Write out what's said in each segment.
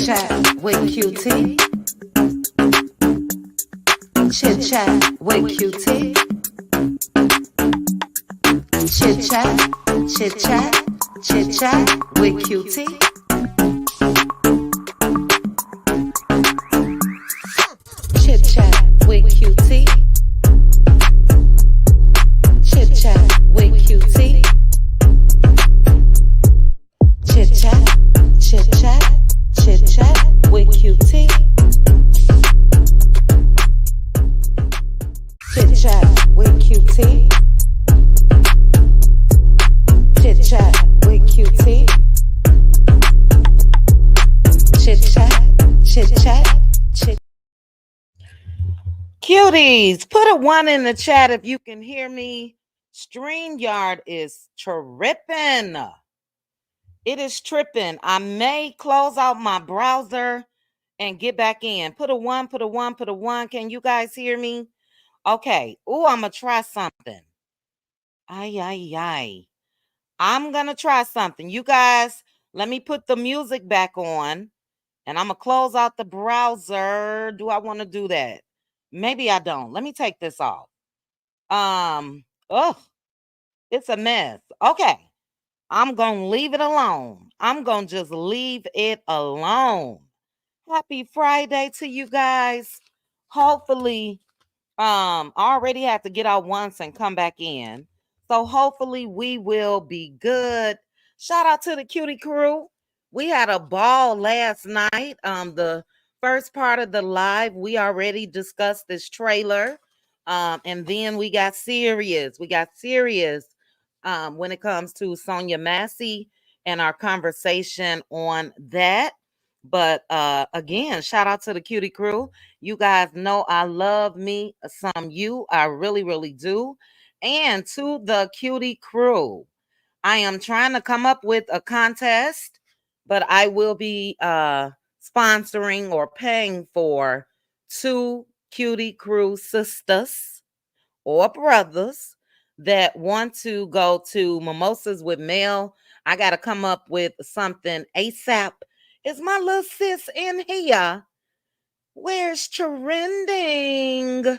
chat with QT. Chit chat with QT. Chit chat, chit chat, chit chat with QT. Chit chat with QT. Chit chat with QT. Chit chat, chit chat, chit chat with QT. Chit chat with QT. Chit chat with QT. Chit chat, chit chat, chit. Cuties, put a 1 in the chat if you can hear me. StreamYard is tripping. It is tripping. I may close out my browser and get back in. Put a 1, put a 1, put a 1. Can you guys hear me? Okay. Ooh, I'm going to try something. Ay. I'm going to try something. You guys, let me put the music back on and I'm going to close out the browser. Do I want to do that? Maybe I don't. Let me take this off. Oh, it's a mess. Okay. I'm going to leave it alone. I'm going to just leave it alone. Happy Friday to you guys. Hopefully, I already had to get out once and come back in. So hopefully we will be good. Shout out to the Cutie crew. We had a ball last night. The first part of the live, we already discussed this trailer. And then we got serious. When it comes to Sonia Massey and our conversation on that. But again, shout out to the Cutie crew. You guys know I love me some you. I really, really do. And to the Cutie crew, I am trying to come up with a contest, but I will be sponsoring or paying for 2 Cutie crew sisters or brothers that want to go to Mimosas with MEL. I got to come up with something ASAP. Is my little sis in here? Where's trending?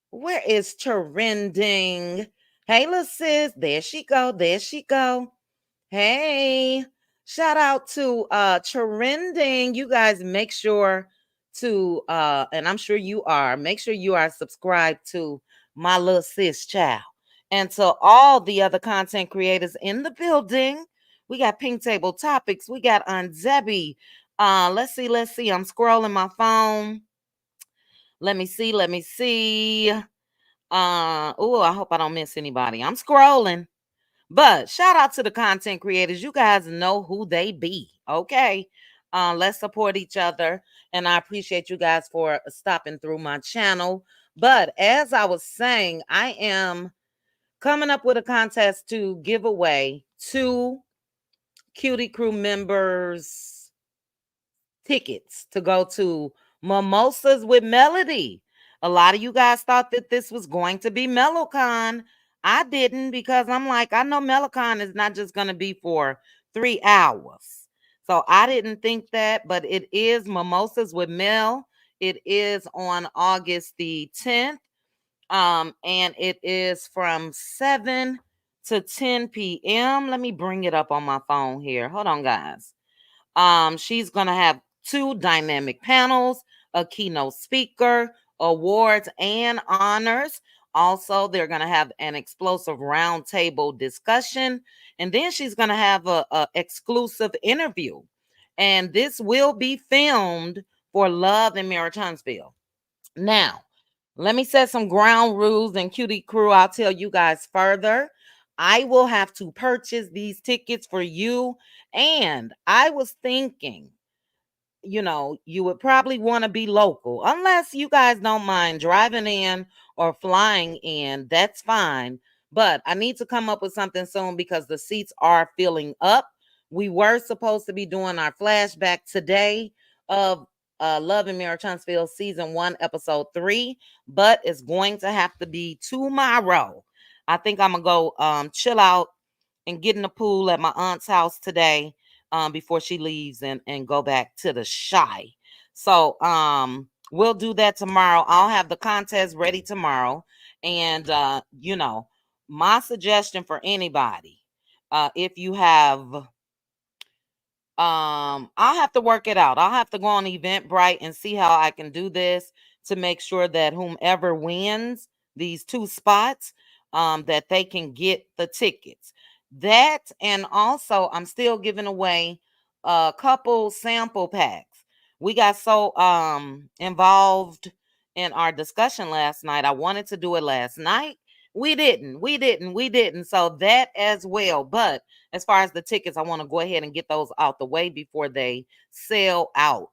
Where is trending? Hey, little sis. There she go. Hey, shout out to trending. You guys make sure to and I'm sure you are, make sure you are subscribed to my little sis child. And to all the other content creators in the building. We got Pink Table Topics. We got Debbie. Let's see. I'm scrolling my phone. Let me see. Oh, I hope I don't miss anybody. I'm scrolling. But shout out to the content creators. You guys know who they be. Okay. Let's support each other. And I appreciate you guys for stopping through my channel. But as I was saying, I am coming up with a contest to give away 2 Cutie Crew members tickets to go to Mimosas with Melody. A lot of you guys thought that this was going to be MeloCon. I didn't, because I'm like, I know MeloCon is not just going to be for 3 hours. So I didn't think that, but it is Mimosas with Mel. It is on August the 10th. And it is from 7 to 10 p.m. Let me bring it up on my phone here. Hold on, guys. She's going to have 2 dynamic panels, a keynote speaker, awards, and honors. Also, they're going to have an explosive roundtable discussion. And then she's going to have a exclusive interview. And this will be filmed for Love and Marriage Huntsville. Now, let me set some ground rules, and Cutie Crew, I'll tell you guys further. I will have to purchase these tickets for you. And I was thinking, you would probably want to be local, unless you guys don't mind driving in or flying in. That's fine. But I need to come up with something soon because the seats are filling up. We were supposed to be doing our flashback today of Love and Marriage Huntsville season 1, episode 3, but it's going to have to be tomorrow. I think I'm gonna go chill out and get in the pool at my aunt's house today. before she leaves and go back to the shy. So we'll do that tomorrow. I'll have the contest ready tomorrow. And my suggestion for anybody, if you have I'll have to work it out. I'll have to go on Eventbrite and see how I can do this to make sure that whomever wins these 2 spots, that they can get the tickets. That, and also I'm still giving away a couple sample packs. We got so involved in our discussion last night. I wanted to do it last night. We didn't. So that as well. But as far as the tickets, I want to go ahead and get those out the way before they sell out.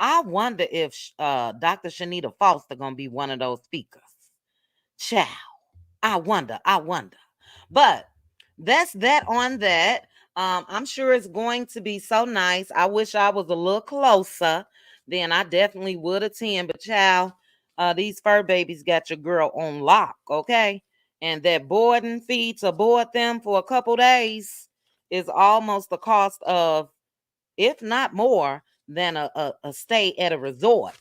I wonder if Dr. Shanita Foster gonna be one of those speakers. Ciao. I wonder. But that's that on that. I'm sure it's going to be so nice. I wish I was a little closer. Then I definitely would attend. But child, these fur babies got your girl on lock, okay? And that boarding fee to board them for a couple days is almost the cost of, if not more, than a stay at a resort.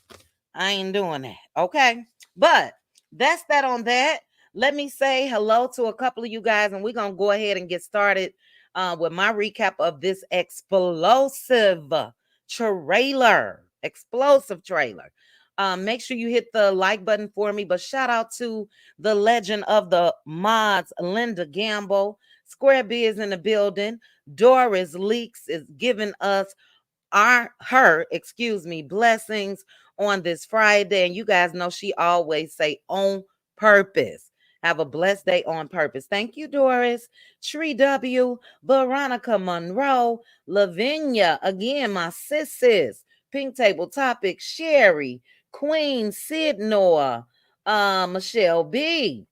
I ain't doing that, okay? But that's that on that. Let me say hello to a couple of you guys, and we're going to go ahead and get started with my recap of this explosive trailer. Explosive trailer. Make sure you hit the like button for me. But shout out to the legend of the mods, Linda Gamble. Square B is in the building. Doris Leaks is giving us blessings on this Friday. And you guys know she always say on purpose. Have a blessed day on purpose. Thank you, Doris. Tree W, Veronica Monroe, Lavinia, again, my sisters. Pink Table Topic, Sherry, Queen, Sid Noah, Michelle B.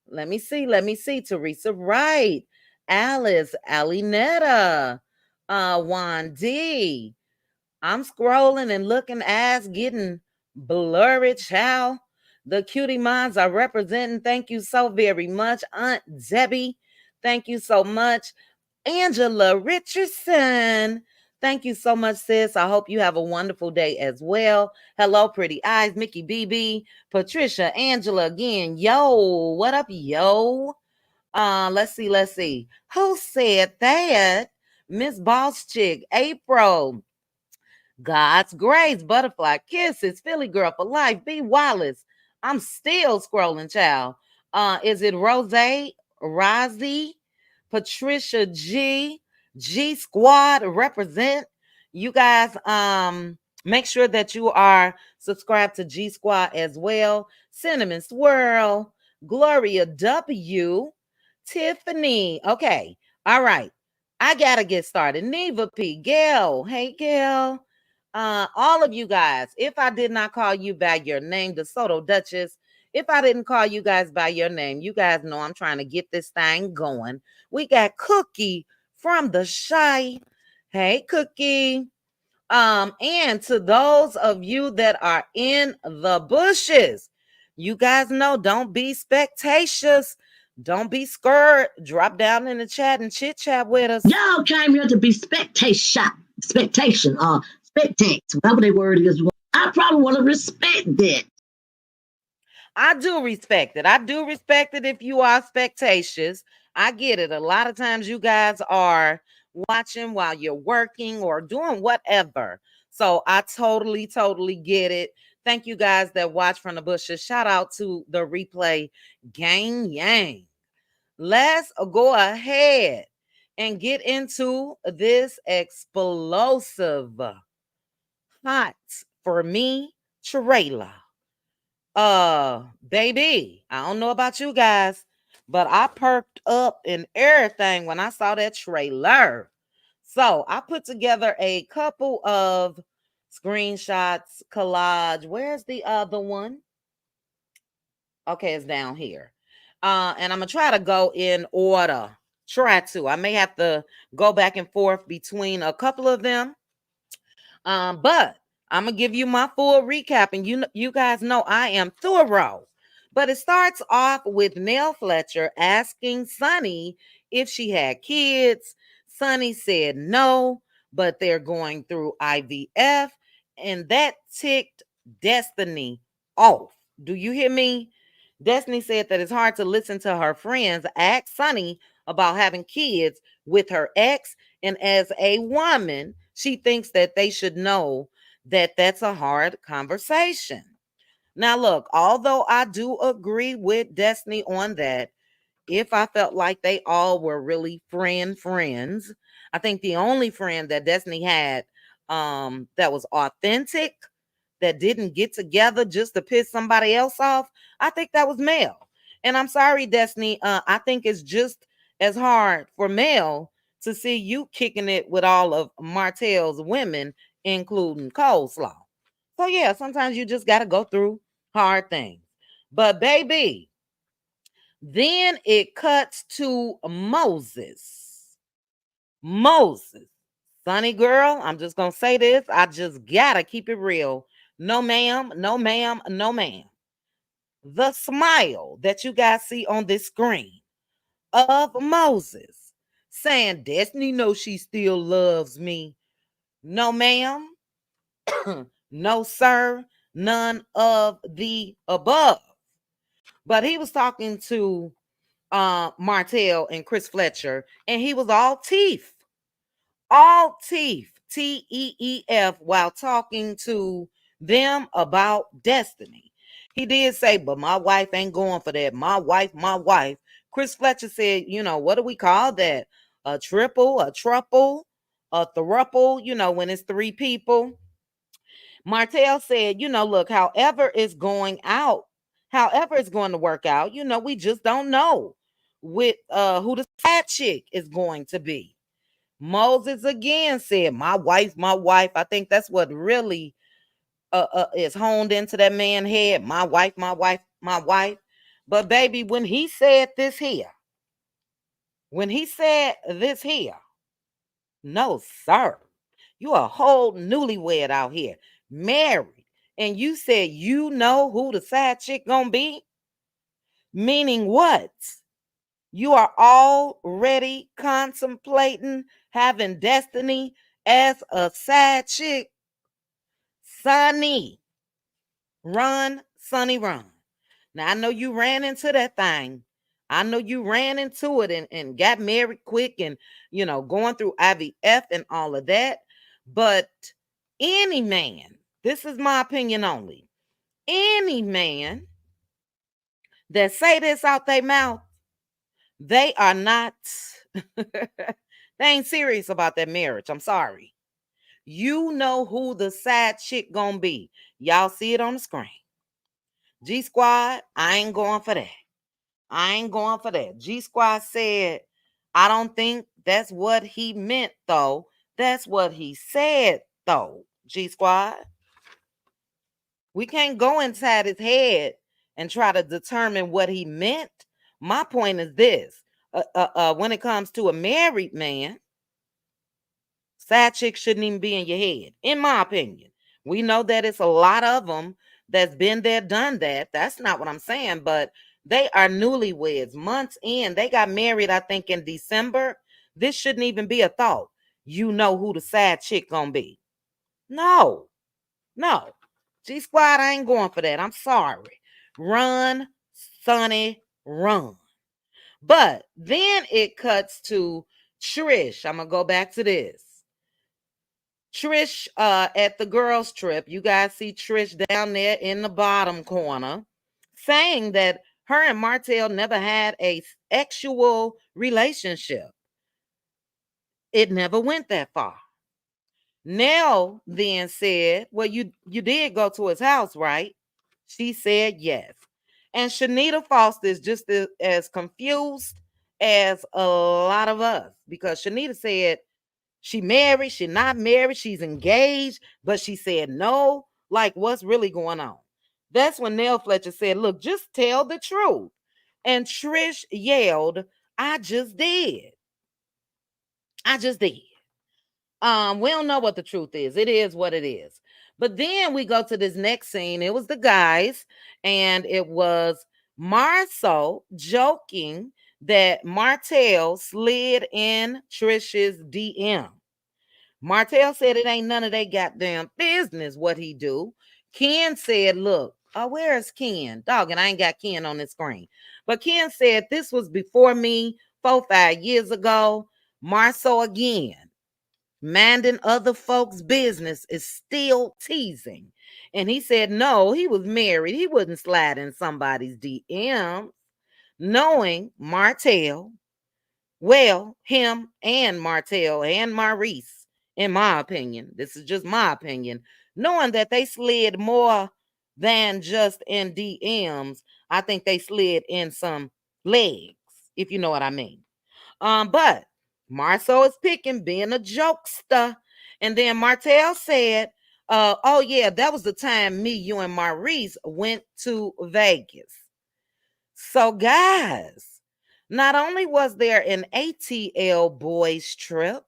Let me see. Teresa Wright, Alice, Alinetta, Wanda. I'm scrolling and looking, ass getting blurry, child. The cutie minds are representing. Thank you so very much. Aunt Debbie, thank you so much. Angela Richardson, thank you so much, sis. I hope you have a wonderful day as well. Hello, pretty eyes. Mickey BB, Patricia, Angela again. Yo, what up, yo? Let's see. Who said that? Miss Boss Chick, April. God's Grace, Butterfly Kisses, Philly Girl for Life, B. Wallace. I'm still scrolling, child. Is it Rose, Rozzy, Patricia G, G Squad represent? You guys, make sure that you are subscribed to G Squad as well. Cinnamon Swirl, Gloria W, Tiffany. Okay, all right. I gotta get started. Neva P, Gail. Hey, Gail. All of you guys, if I did not call you by your name, DeSoto Duchess, if I didn't call you guys by your name, you guys know I'm trying to get this thing going. We got Cookie from the Shy. Hey, Cookie. And to those of you that are in the bushes, you guys know, don't be spectacious. Don't be scared. Drop down in the chat and chit chat with us. Y'all came here to be spectate, whatever the word is. I probably want to respect that. I do respect it if you are spectacious. I get it. A lot of times you guys are watching while you're working or doing whatever. So I totally get it. Thank you guys that watch from the bushes. Shout out to the replay gang yang. Let's go ahead and get into this explosive, hot for me trailer. Baby, I don't know about you guys, but I perked up and everything when I saw that trailer. So I put together a couple of screenshots, collage. Where's the other one? Okay, it's down here. And I'm gonna try to go in order. I may have to go back and forth between a couple of them. But I'm gonna give you my full recap, and you guys know I am thorough. But it starts off with Nell Fletcher asking Sunny if she had kids. Sunny said no, but they're going through IVF, and that ticked Destiny off. Do you hear me? Destiny said that it's hard to listen to her friends ask Sunny about having kids with her ex, and as a woman, she thinks that they should know that that's a hard conversation. Now, look, although I do agree with Destiny on that, if I felt like they all were really friends, I think the only friend that Destiny had that was authentic, that didn't get together just to piss somebody else off, I think that was Mel. And I'm sorry, Destiny, I think it's just as hard for Mel to see you kicking it with all of Martell's women, including Coleslaw. So yeah, sometimes you just got to go through hard things. But baby, then it cuts to Moses. Moses. Sonny girl, I'm just going to say this. I just got to keep it real. No, ma'am. No, ma'am. No, ma'am. The smile that you guys see on this screen of Moses saying, Destiny knows she still loves me. No, ma'am. No, sir. None of the above. But he was talking to Martell and Chris Fletcher, and he was all teeth, TEEF, while talking to them about Destiny. He did say, but my wife ain't going for that. My wife, my wife. Chris Fletcher said, what do we call that? A triple, a truple, a thruple, when it's three people. Martell said, look, however it's going to work out, we just don't know with who the side chick is going to be. Moses again said, my wife, my wife. I think that's what really is honed into that man's head. My wife, my wife, my wife. But baby, when he said this here, no, sir. You a whole newlywed out here, married. And you said you know who the side chick gonna be? Meaning what? You are already contemplating having Destiny as a side chick. Sonny, run, Sonny, run. Now, I know you ran into that thing. I know you ran into it and got married quick and, going through IVF and all of that. But any man, this is my opinion only, any man that say this out their mouth, they are not, they ain't serious about that marriage. I'm sorry. You know who the side chick gonna be. Y'all see it on the screen. G Squad, I ain't going for that. I ain't going for that. G Squad said, I don't think that's what he meant, though. That's what he said, though. G Squad. We can't go inside his head and try to determine what he meant. My point is this. When it comes to a married man, side chicks shouldn't even be in your head, in my opinion. We know that it's a lot of them that's been there, done that. That's not what I'm saying, but they are newlyweds, months in. They got married, I think, in December. This shouldn't even be a thought. You know who the side chick gonna be. No, no. G Squad, I ain't going for that. I'm sorry. Run, Sonny, run. But then it cuts to Trish. I'm gonna go back to this. Trish at the girls trip, you guys see Trish down there in the bottom corner saying that her and Martell never had a sexual relationship. It never went that far. Nell then said, well, you did go to his house, right? She said yes. And Shanita Foster is just as confused as a lot of us, because Shanita said she married, she not married, she's engaged, but she said no. Like, what's really going on? That's when Nell Fletcher said, look, just tell the truth. And Trish yelled, I just did. I just did. We don't know what the truth is. It is what it is. But then we go to this next scene. It was the guys, and it was Marceau joking that Martell slid in Trish's DM. Martell said it ain't none of they goddamn business what he do. Ken said, look, where's Ken? Dog, and I ain't got Ken on the screen. But Ken said this was before me 4-5 years ago. Marceau again, minding other folks' business, is still teasing. And he said, no, he was married. He wouldn't slide in somebody's DM. Knowing Martell, well, him and Martell and Maurice, in my opinion, this is just my opinion, knowing that they slid more than just in DMs, I think they slid in some legs, if you know what I mean. But Marceau is picking being a jokester. And then Martell said, oh yeah, that was the time me, you, and Maurice went to Vegas. So, guys, not only was there an ATL boys trip,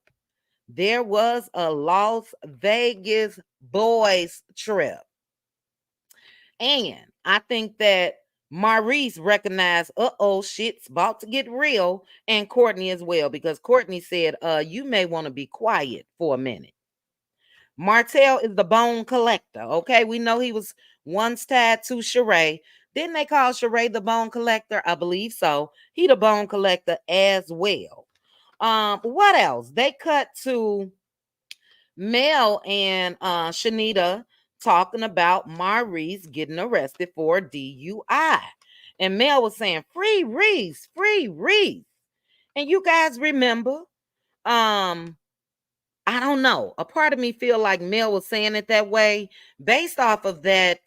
there was a Las Vegas boys trip. And I think that Maurice recognized, shit's about to get real, and Courtney as well, because Courtney said, you may want to be quiet for a minute. Martell is the bone collector. Okay, we know he was once tied to Sheree. Didn't they call Sheree the bone collector? I believe so. He the bone collector as well. What else? They cut to Mel and Shanita talking about Maurice getting arrested for DUI. And Mel was saying, free Reese, free Reese. And you guys remember, I don't know. A part of me feel like Mel was saying it that way based off of that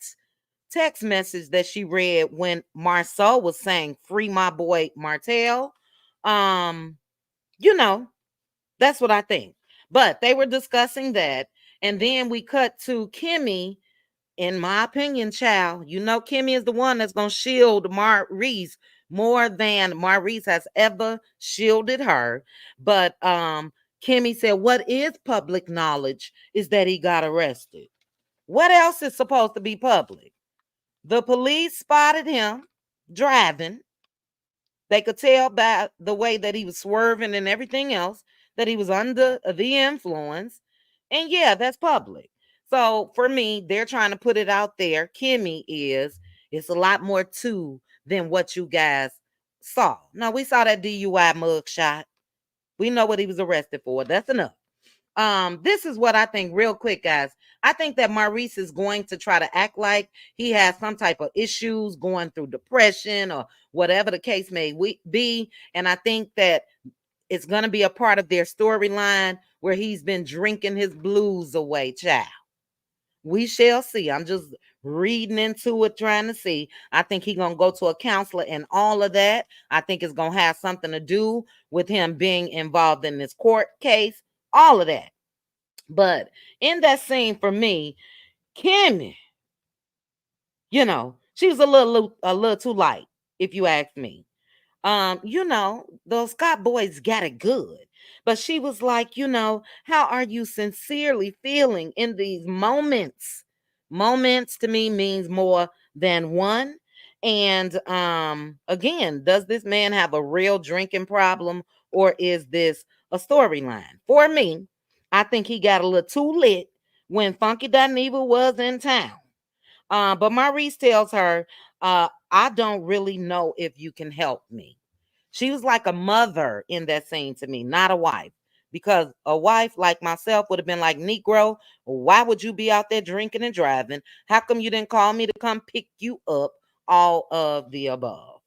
text message that she read when Marceau was saying, free my boy Martell. Um, you know, that's what I think. But they were discussing that. And then we cut to Kimmy. In my opinion, child, you know, Kimmy is the one that's going to shield Maurice more than Maurice has ever shielded her. But Kimmy said, what is public knowledge is that he got arrested. What else is supposed to be public? The police spotted him driving. They could tell by the way that he was swerving and everything else that he was under the influence. And yeah, that's public. So for me, they're trying to put it out there. Kimmy is, it's a lot more to than what you guys saw. Now, we saw that DUI mugshot. We know what he was arrested for. That's enough. This is what I think real quick, guys. I think that Maurice is going to try to act like he has some type of issues, going through depression or whatever the case may be. And I think that it's going to be a part of their storyline where he's been drinking his blues away, child. We shall see. I'm just reading into it, trying to see. I think he's going to go to a counselor and all of that. I think it's going to have something to do with him being involved in this court case, all of that. But in that scene, for me, Kimmy, you know, she was a little too light, if you ask me. You know, those Scott boys got it good. But she was like, you know, how are you sincerely feeling in these moments? Moments to me means more than one. And again, does this man have a real drinking problem, or is this a storyline? For me, I think he got a little too lit when Funky Dineva was in town. But Maurice tells her, I don't really know if you can help me. She was like a mother in that scene to me, not a wife. Because a wife like myself would have been like, Negro, why would you be out there drinking and driving? How come you didn't call me to come pick you up? All of the above.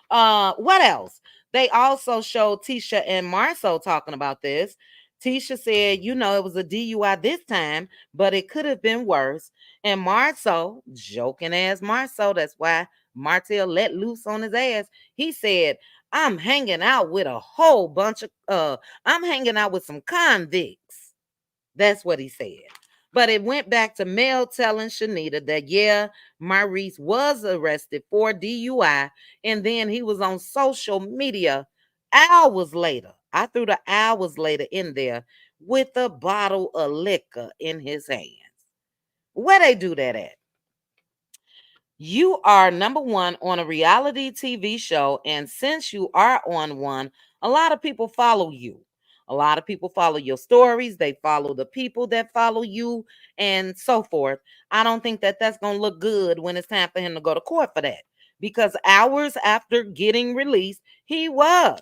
What else? They also showed Tisha and Marceau talking about this. Tisha said, you know, it was a DUI this time, but it could have been worse. And Marceau, joking ass Marceau, that's why Martell let loose on his ass. He said, I'm hanging out with a whole bunch of I'm hanging out with some convicts. That's what he said. But it went back to Mel telling Shanita that, yeah, Maurice was arrested for DUI. And then he was on social media hours later. I threw the hours later in there with a bottle of liquor in his hands. Where they do that at? You are number one on a reality TV show. And since you are on one, a lot of people follow you. A lot of people follow your stories, they follow the people that follow you, and so forth. I don't think that that's going to look good when it's time for him to go to court for that. Because hours after getting released, he was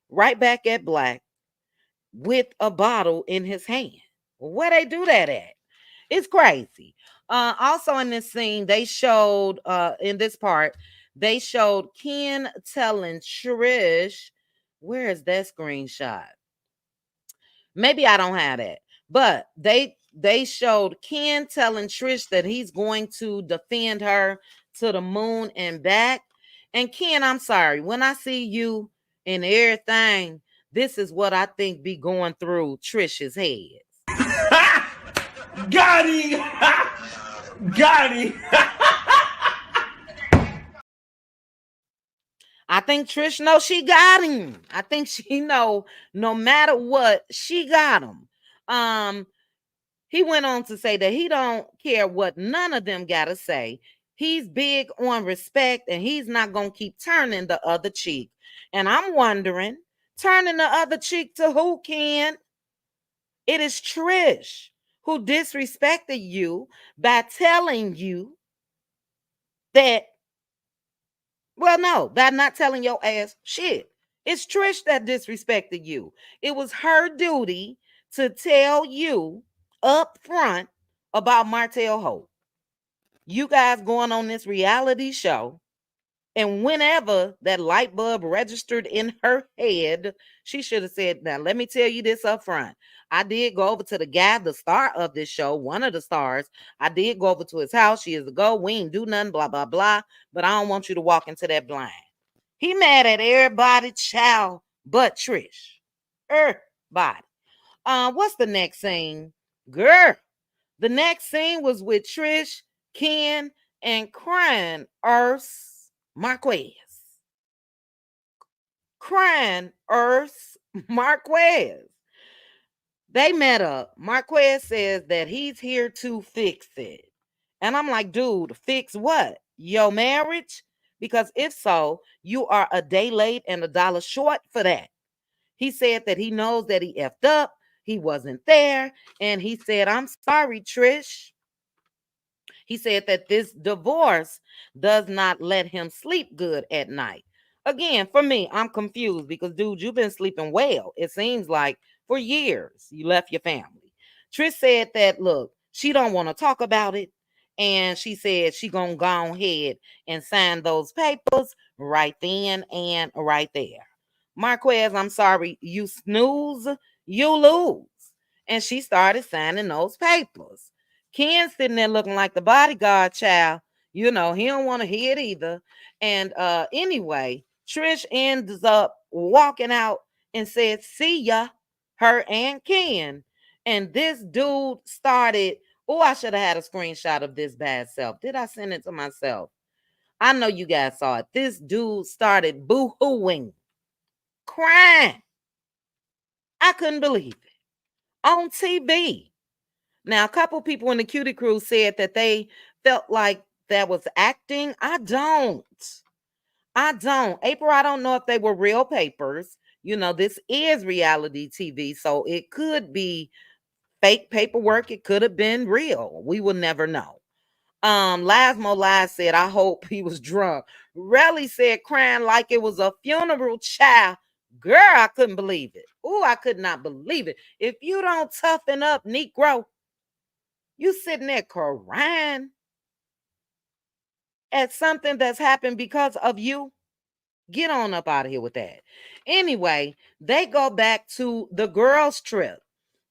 right back at Black with a bottle in his hand. Where they do that at? It's crazy. Also in this scene, they showed in this part, they showed Ken telling Trish, where is that screenshot? Maybe I don't have that. But they showed Ken telling Trish that he's going to defend her to the moon and back. And Ken, I'm sorry, when I see you and everything, this is what I think be going through Trish's head. Got him! Got him! I think Trish knows she got him. I think she know no matter what, she got him. He went on to say that he don't care what none of them got to say. He's big on respect and he's not going to keep turning the other cheek. And I'm wondering, turning the other cheek to who, Ken? It is Trish who disrespected you by telling you that, well, no, by not telling your ass shit. It's Trish that disrespected you. It was her duty to tell you up front about Martell Hope. You guys going on this reality show, and whenever that light bulb registered in her head, she should have said, now, let me tell you this up front. I did go over to the guy, the star of this show, one of the stars. I did go over to his house years ago. We ain't do nothing, blah, blah, blah. But I don't want you to walk into that blind. He mad at everybody, child, but Trish. Everybody. What's the next scene? Girl, the next scene was with Trish, Ken, and crying Earth Marquez. Crying Earth Marquez. They met up. Marquez says that he's here to fix it. And I'm like, dude, fix what? Your marriage? Because if so, you are a day late and $1 short for that. He said that he knows that he effed up. He wasn't there. And he said, I'm sorry, Trish. He said that this divorce does not let him sleep good at night. Again, for me, I'm confused because, dude, you've been sleeping well. It seems like for years you left your family. Trish said that, look, she don't want to talk about it. And she said she gonna go ahead and sign those papers right then and right there. Marquez, I'm sorry, you snooze, you lose. And she started signing those papers. Ken's sitting there looking like the bodyguard child. You know, he don't want to hear it either. And anyway, Trish ends up walking out and said, see ya, her and Ken. And this dude started, oh, I should have had a screenshot of this bad self. Did I send it to myself? I know you guys saw it. This dude started boo-hooing, crying. I couldn't believe it. On TV. Now, a couple people in the Cutie crew said that they felt like that was acting. I don't. April, I don't know if they were real papers. You know, this is reality TV, so it could be fake paperwork. It could have been real. We will never know. Lasmo Lies said, I hope he was drunk. Relly said, crying like it was a funeral, child. Girl, I couldn't believe it. Oh, I could not believe it. If you don't toughen up, Negro, you sitting there crying at something that's happened because of you. Get on up out of here with that. Anyway, they go back to the girls' trip.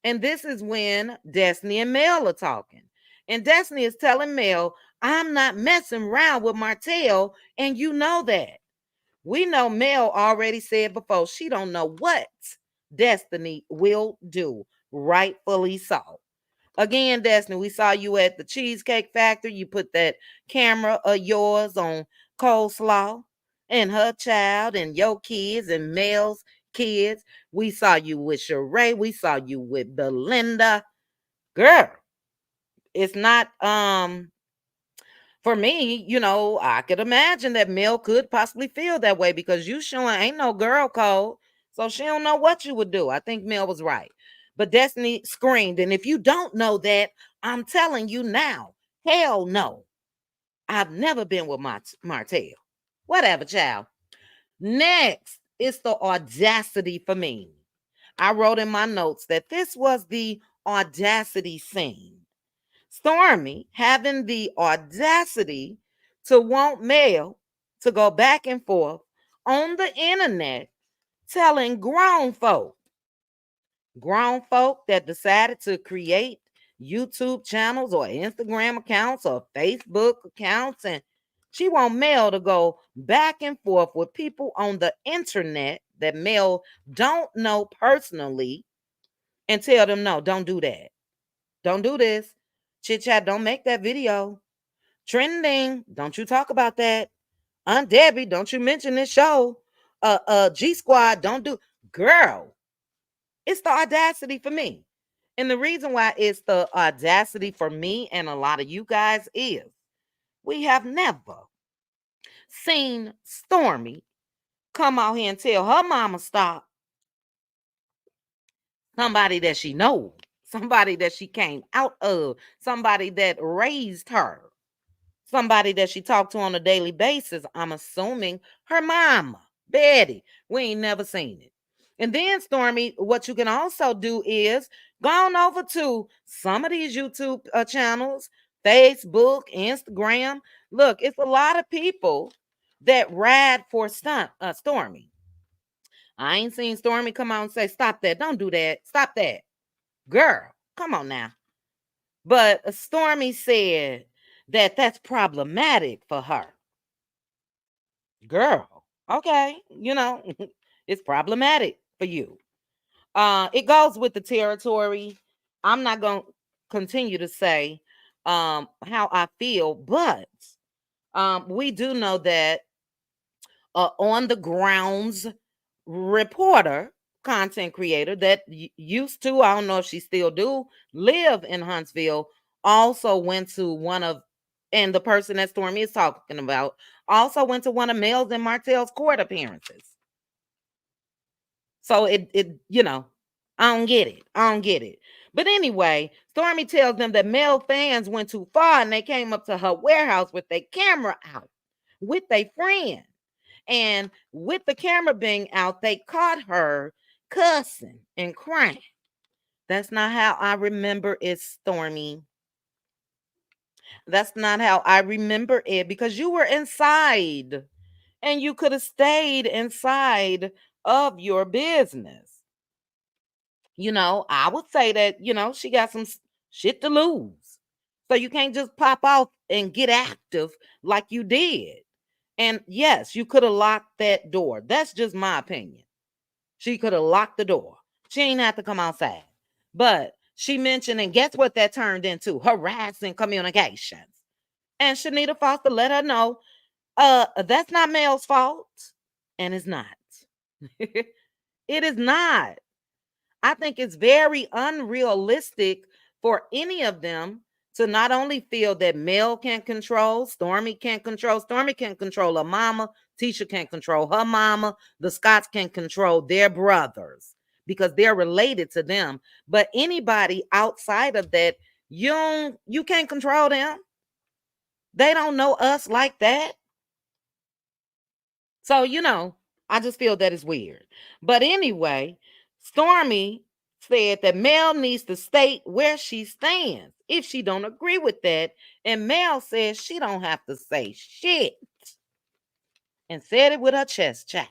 And this is when Destiny and Mel are talking. And Destiny is telling Mel, I'm not messing around with Martell, and you know that. We know Mel already said before she don't know what Destiny will do. Rightfully so. Again, Destiny, we saw you at the Cheesecake Factory. You put that camera of yours on Coleslaw and her child and your kids and Mel's kids. We saw you with Sheree. We saw you with Belinda. Girl, it's not for me, you know, I could imagine that Mel could possibly feel that way because you showing ain't no girl code. So she don't know what you would do. I think Mel was right. But Destiny screamed. And if you don't know that, I'm telling you now, hell no. I've never been with Martell. Whatever, child. Next, it's the audacity for me. I wrote in my notes that this was the audacity scene. Stormy having the audacity to want Mel to go back and forth on the internet telling grown folk that decided to create YouTube channels or Instagram accounts or Facebook accounts, and she want Mel to go back and forth with people on the internet that Mel don't know personally and tell them, no, don't do that. Don't do this. Chit chat, don't make that video. Trending, don't you talk about that. Aunt Debbie, don't you mention this show. G Squad, don't do. Girl, it's the audacity for me. And the reason why it's the audacity for me and a lot of you guys is we have never seen Stormy come out here and tell her mama stop. Somebody that she knows, somebody that she came out of, somebody that raised her, somebody that she talked to on a daily basis. I'm assuming her mama, Betty. We ain't never seen it. And then, Stormy, what you can also do is go on over to some of these YouTube channels, Facebook, Instagram. Look, it's a lot of people that ride for Stormy. I ain't seen Stormy come out and say, stop that. Don't do that. Stop that. Girl, come on now. But Stormy said that that's problematic for her. Girl, okay, it's problematic for you. It goes with the territory. I'm not going to continue to say how I feel, but we do know that on the grounds reporter, content creator that used to, I don't know if she still do, live in Huntsville, also went to one of, and the person that Stormy is talking about, also went to one of MEL's and Martell's court appearances. So it I don't get it. I don't get it. But anyway, Stormy tells them that MEL fans went too far and they came up to her warehouse with their camera out with their friend. And with the camera being out, they caught her cussing and crying. That's not how I remember it, Stormy. That's not how I remember it, because you were inside and you could have stayed inside of your business. I would say that, she got some shit to lose. So you can't just pop off and get active like you did. And yes, you could have locked that door. That's just my opinion. She could have locked the door. She ain't have to come outside. But she mentioned, and guess what that turned into? Harassing communications. And Shanita Foster let her know, that's not MEL's fault. And it's not. It is not. I think it's very unrealistic for any of them to not only feel that MEL can't control, Stormy can't control. Stormy can't control her mama. Tisha can't control her mama. The Scotts can't control their brothers because they're related to them. But anybody outside of that, you can't control them. They don't know us like that. So, I just feel that is weird. But anyway, Stormy said that MEL needs to state where she stands if she don't agree with that. And MEL says she don't have to say shit. And said it with her chest, child.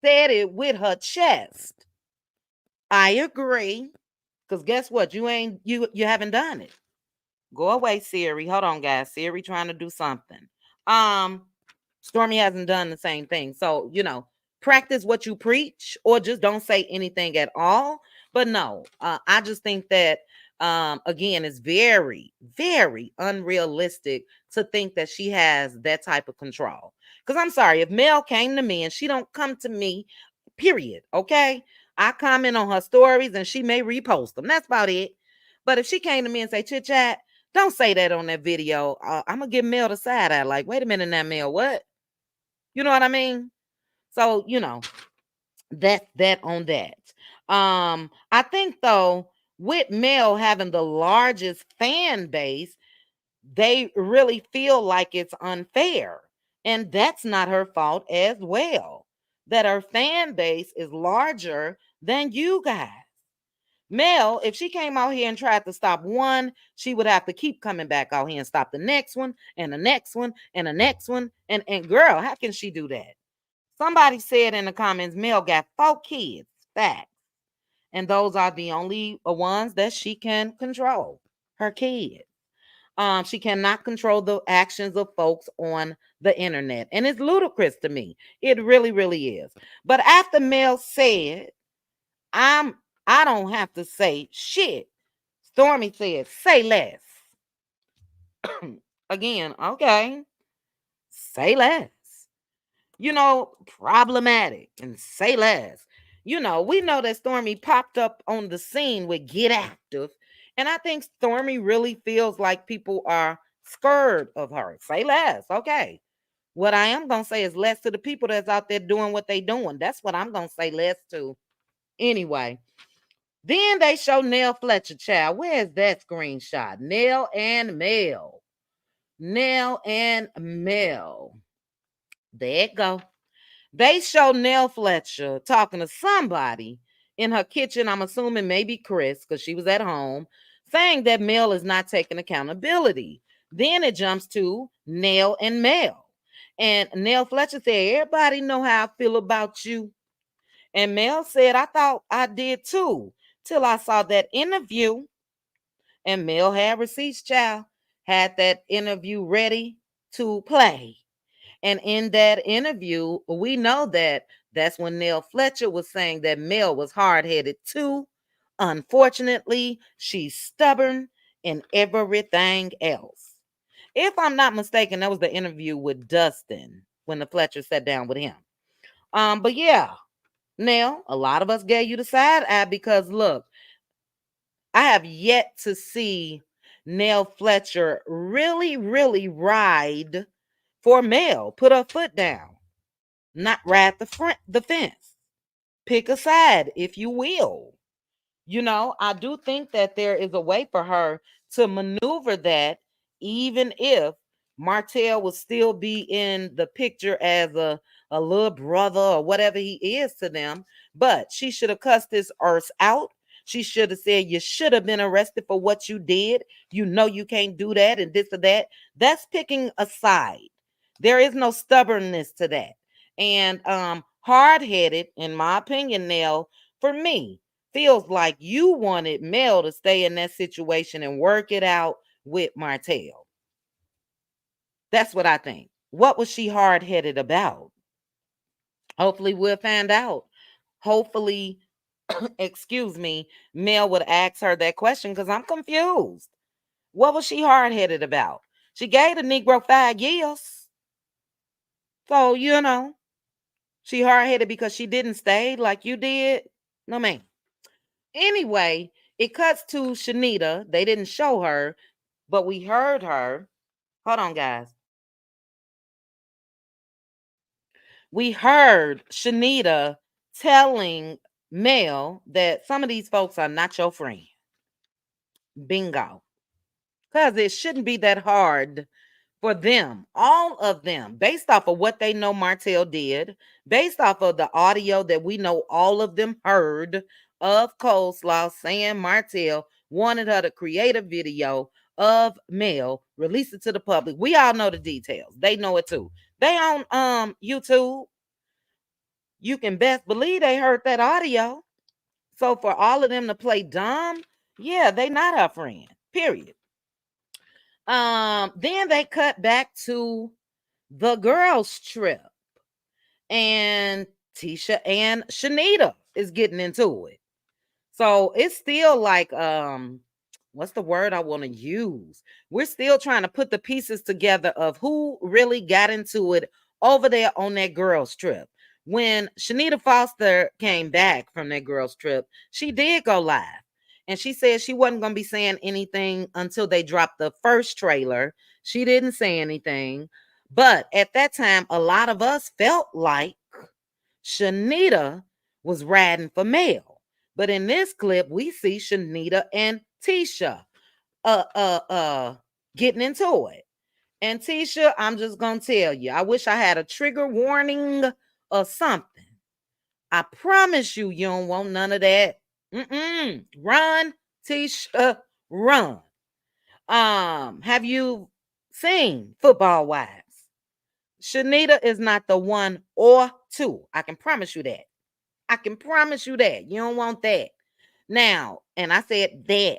Said it with her chest. I agree. Because guess what? You haven't done it. Go away, Siri. Hold on, guys. Siri trying to do something. Stormy hasn't done the same thing. So, practice what you preach or just don't say anything at all. But no, I just think that, again, it's very, very unrealistic to think that she has that type of control. Because I'm sorry, if MEL came to me and she don't come to me, period, okay? I comment on her stories and she may repost them. That's about it. But if she came to me and say, chit chat, don't say that on that video. I'm going to give MEL the side eye. Like, wait a minute now, MEL, what? You know what I mean? So, That's that on that. I think though, with Mel having the largest fan base, they really feel like it's unfair. And that's not her fault as well. That her fan base is larger than you guys. Mel, if she came out here and tried to stop one, she would have to keep coming back out here and stop the next one and the next one and the next one. And girl, how can she do that? Somebody said in the comments, Mel got 4 kids. Facts. And those are the only ones that she can control. Her kids. She cannot control the actions of folks on the internet. And it's ludicrous to me. It really, really is. But after Mel said, I don't have to say shit. Stormy said, say less. Again, okay. Say less. Problematic and say less. We know that Stormy popped up on the scene with Get Active. And I think Stormy really feels like people are scared of her. Say less. Okay. What I am going to say is less to the people that's out there doing what they doing. That's what I'm going to say less to. Anyway, then they show Nell Fletcher, child. Where's that screenshot? Nell and Mel. Nell and Mel. There it go. They show Nell Fletcher talking to somebody in her kitchen. I'm assuming maybe Chris, because she was at home, saying that Mel is not taking accountability. Then it jumps to Nell and Mel. And Nell Fletcher said, everybody know how I feel about you. And Mel said, I thought I did too, till I saw that interview. And Mel had receipts, child, had that interview ready to play. And in that interview, we know that that's when Nell Fletcher was saying that Mel was hard-headed too. Unfortunately, she's stubborn and everything else. If I'm not mistaken, that was the interview with Dustin when the Fletcher sat down with him. But yeah, Nell, a lot of us gave you the side eye because look, I have yet to see Nell Fletcher really, really ride for Mel. Put her foot down, not ride the fence. Pick a side, if you will. I do think that there is a way for her to maneuver that, even if Martell will still be in the picture as a little brother or whatever he is to them. But she should have cussed his arse out. She should have said, you should have been arrested for what you did. You know you can't do that and this or that. That's picking a side. There is no stubbornness to that. And hard-headed, in my opinion, Nell, for me, feels like you wanted Mel to stay in that situation and work it out with Martell. That's what I think. What was she hard-headed about? Hopefully we'll find out. Hopefully, excuse me, Mel would ask her that question because I'm confused. What was she hard-headed about? She gave the Negro 5 years. So, she hard-headed because she didn't stay like you did? No, ma'am. Anyway, it cuts to Shanita. They didn't show her, but we heard her. Hold on, guys. We heard Shanita telling Mel that some of these folks are not your friend. Bingo. Because it shouldn't be that hard for them, all of them, based off of what they know Martell did, based off of the audio that we know all of them heard of Coleslaw saying Martell wanted her to create a video of Mel, release it to the public. We all know the details. They know it too. They on YouTube. You can best believe they heard that audio. So for all of them to play dumb, yeah, they not her friend. Period. Then they cut back to the girls' trip, and Tisha and Shanita is getting into it. So it's still like, what's the word I want to use? We're still trying to put the pieces together of who really got into it over there on that girls' trip. When Shanita Foster came back from that girls' trip, she did go live. And she said she wasn't going to be saying anything until they dropped the first trailer. She didn't say anything. But at that time, a lot of us felt like Shanita was riding for MEL. But in this clip, we see Shanita and Tisha getting into it. And Tisha, I'm just gonna tell you, I wish I had a trigger warning or something. I promise you, you don't want none of that. Run, Tisha, run. Have you seen Football Wives? Shanita is not the one or two. I can promise you that. I can promise you that. You don't want that. Now, and I said that,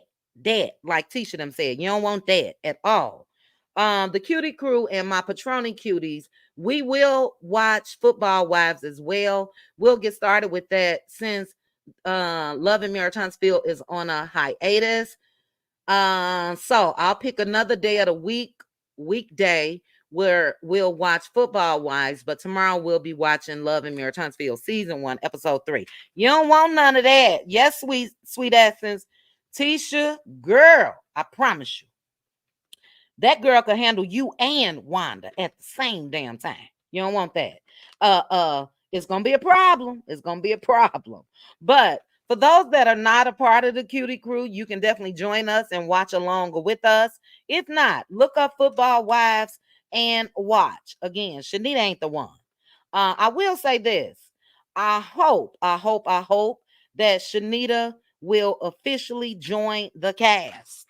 like Tisha them said, you don't want that at all. The Cutie Crew and my Patroni Cuties, we will watch Football Wives as well. We'll get started with that since Love and Martelsville is on a hiatus. So I'll pick another day of the weekday where we'll watch Football Wives, but tomorrow we'll be watching Love and Martelsville season 1, episode 3. You don't want none of that. Yes, sweet essence. Tisha, girl, I promise you. That girl can handle you and Wanda at the same damn time. You don't want that. It's gonna be a problem. It's gonna be a problem. But for those that are not a part of the Cutie Crew, you can definitely join us and watch along with us. If not, look up Football Wives and watch. Again, Shanita ain't the one. I will say this. I hope that Shanita will officially join the cast.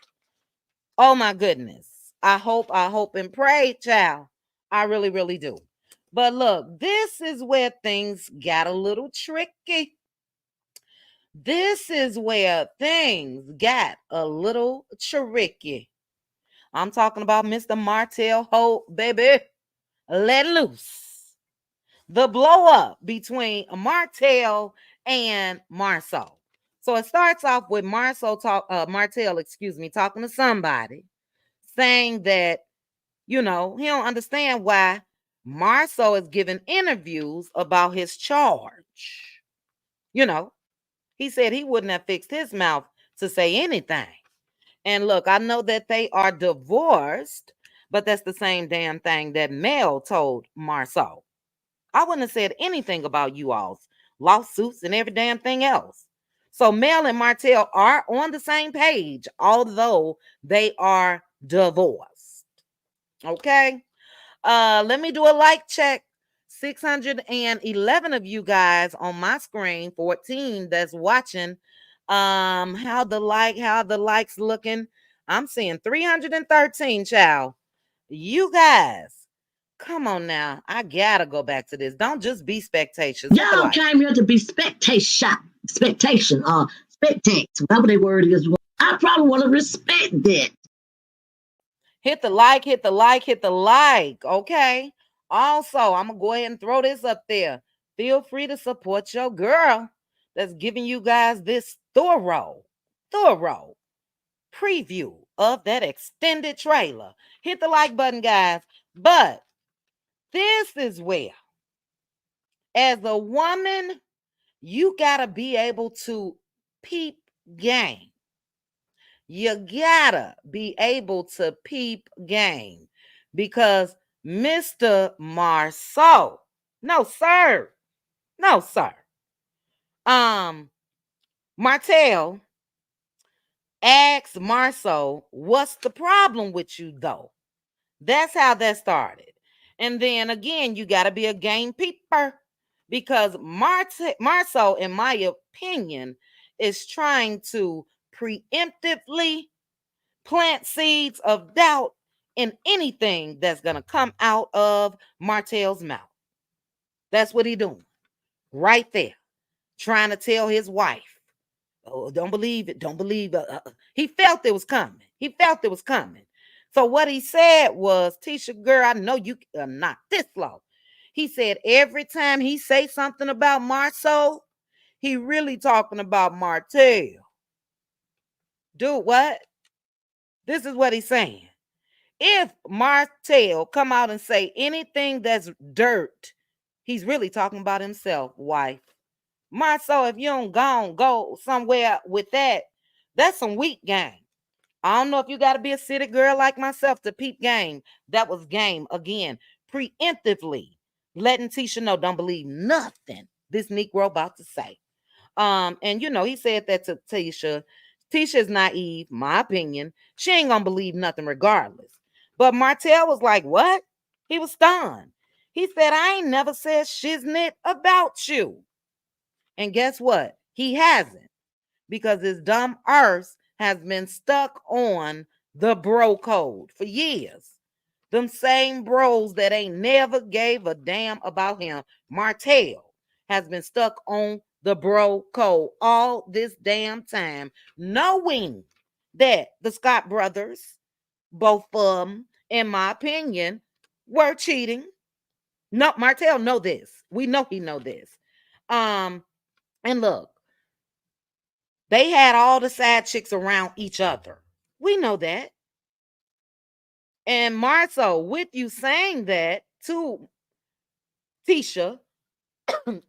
Oh my goodness. I hope and pray, child. I really, really do. But look, this is where things got a little tricky. This is where things got a little tricky. I'm talking about Mr. Martel. Ho, baby, let loose. The blow up between Martel and Marceau. So it starts off with Martel, talking to somebody, saying that, he don't understand why Marceau is giving interviews about his charge. He said he wouldn't have fixed his mouth to say anything. And look, I know that they are divorced, but that's the same damn thing that MEL told Marceau. I wouldn't have said anything about you all's lawsuits and every damn thing else. So MEL and Martell are on the same page, although they are divorced. Okay. Let me do a like check. 611 of you guys on my screen, 14 that's watching. How the likes looking. I'm seeing 313, child. You guys, come on now. I gotta go back to this. Don't just be spectators. Y'all came here to be spectate, whatever the word is. I probably want to respect that. Hit the like, hit the like, hit the like. Okay. Also, I'm going to go ahead and throw this up there. Feel free to support your girl that's giving you guys this thorough preview of that extended trailer. Hit the like button, guys. But this is where, as a woman, you got to be able to peep game. You gotta be able to peep game, because Mr. Marceau, no sir, Martel asked Marceau, what's the problem with you though? That's how that started. And then again, you got to be a game peeper, because Marceau, in my opinion, is trying to preemptively plant seeds of doubt in anything that's going to come out of Martel's mouth. That's what he's doing right there, trying to tell his wife, oh, don't believe it. Don't believe it. He felt it was coming. So what he said was, Tisha, girl, I know you are not this low. He said every time he say something about Marceau, he really talking about Martel. Dude, what? This is what he's saying. If Martel come out and say anything that's dirt, he's really talking about himself, wife. Marceau, if you don't go somewhere with that, that's some weak game. I don't know if you got to be a city girl like myself to peep game. That was game again, preemptively letting Tisha know, don't believe nothing this Negro about to say. And he said that to Tisha. Tisha's naive, my opinion. She ain't gonna believe nothing regardless. But Martell was like, what? He was stunned. He said, I ain't never said shiznit about you. And guess what? He hasn't, because his dumb arse has been stuck on the bro code for years. Them same bros that ain't never gave a damn about him. Martell has been stuck on the bro code all this damn time, knowing that the Scott brothers, both of them, in my opinion, were cheating. No, Martell know this. We know he know this. And look, they had all the side chicks around each other. We know that. And Marceau, with you saying that to Tisha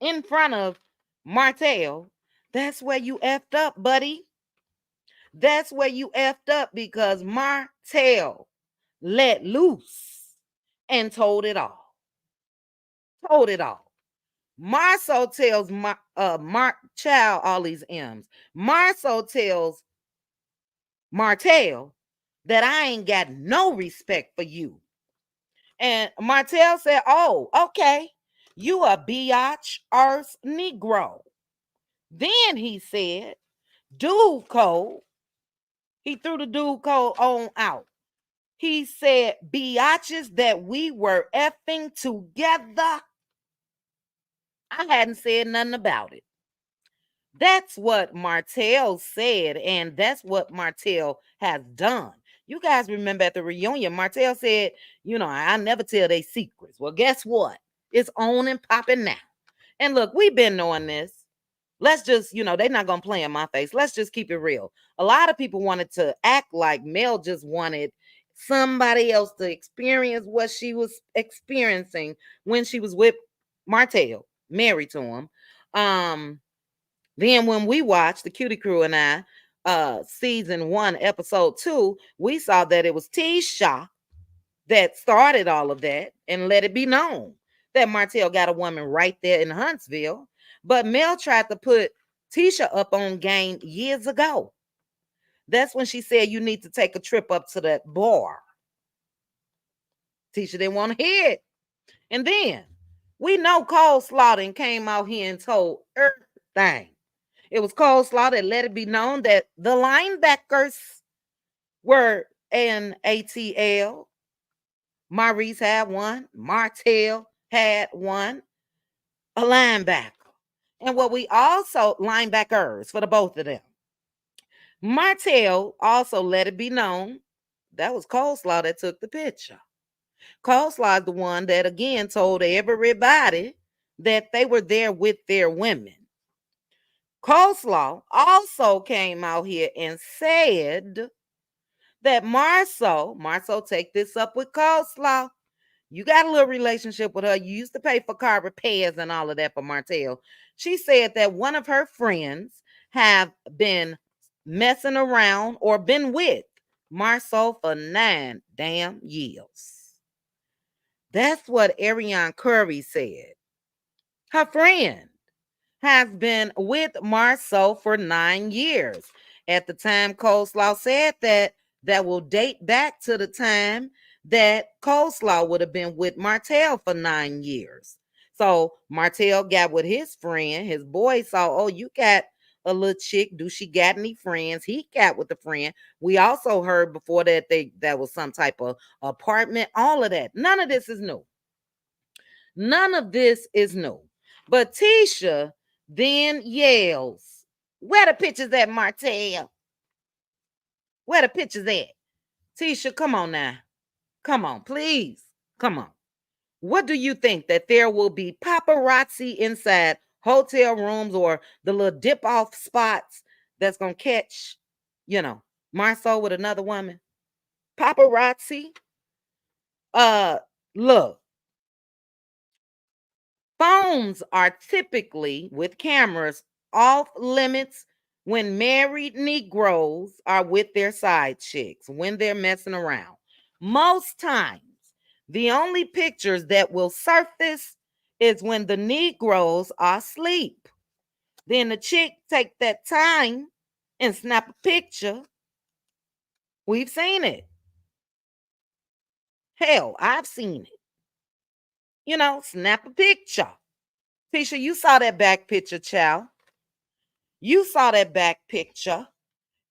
in front of Martell, that's where you effed up, buddy. That's where you effed up, because Martell let loose and told it all. Told it all. Marceau tells Child all these M's. Marceau tells Martell that I ain't got no respect for you. And Martell said, oh, okay, you a biatch arse Negro. Then he said, dude code. He threw the dude code on out. He said, biatches that we were effing together. I hadn't said nothing about it. That's what Martell said, and that's what Martell has done. You guys remember at the reunion, Martell said, I never tell they secrets. Well, guess what? It's on and popping now. And look, we've been knowing this. Let's just, they're not going to play in my face. Let's just keep it real. A lot of people wanted to act like Mel just wanted somebody else to experience what she was experiencing when she was with Martell, married to him. Then when we watched, the Cutie Crew and I, season 1, episode 2, we saw that it was Tisha that started all of that and let it be known that Martell got a woman right there in Huntsville. But Mel tried to put Tisha up on game years ago. That's when she said you need to take a trip up to that bar. Tisha didn't want to hear it. And then we know Cole Slaughter came out here and told everything. It was Coleslaw that let it be known that the linebackers were in ATL. Maurice had one. Martell had one. A linebacker. And what we also, linebackers for the both of them. Martell also let it be known that was Coleslaw that took the picture. Coleslaw is the one that again told everybody that they were there with their women. Coleslaw also came out here and said that Marceau, take this up with Coleslaw. You got a little relationship with her. You used to pay for car repairs and all of that for Martell. She said that one of her friends have been messing around or been with Marceau for 9 damn years. That's what Ariane Curry said. Her friend has been with Marceau for 9 years. At the time, Coleslaw said that will date back to the time that Coleslaw would have been with Martell for 9 years. So Martell got with his friend. His boy saw, oh, you got a little chick. Do she got any friends? He got with the friend. We also heard before that that was some type of apartment. All of that. None of this is new. None of this is new. But Tisha then yells, where the pictures at, Martell? Where the pictures at? Tisha, come on now. Come on, please. Come on. What do you think, that there will be paparazzi inside hotel rooms or the little dip off spots that's going to catch, Marceau with another woman? Paparazzi? Look. Phones are typically with cameras off limits when married Negroes are with their side chicks, when they're messing around. Most times, the only pictures that will surface is when the Negroes are asleep. Then the chick take that time and snap a picture. We've seen it. Hell, I've seen it. You know, snap a picture. Tisha, you saw that back picture, child. You saw that back picture.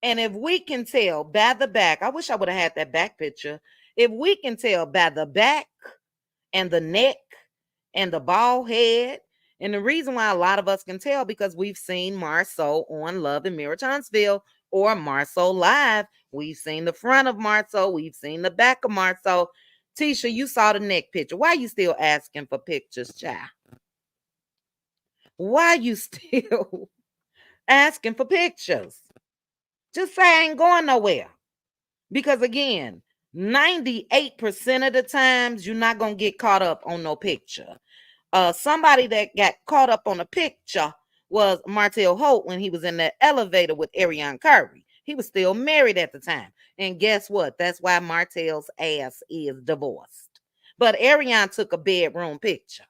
And if we can tell by the back, I wish I would have had that back picture. If we can tell by the back and the neck and the bald head, and the reason why a lot of us can tell because we've seen Marceau on Love and Mirror Huntsville or Marceau live. We've seen the front of Marceau. We've seen the back of Marceau. Tisha, you saw the neck picture. Why are you still asking for pictures, child? Why are you still asking for pictures? Just say I ain't going nowhere. Because again, 98% of the times you're not going to get caught up on no picture. Somebody that got caught up on a picture was Martell Holt when he was in that elevator with Ariane Curry. He was still married at the time. And guess what? That's why Martell's ass is divorced. But Ariane took a bedroom picture.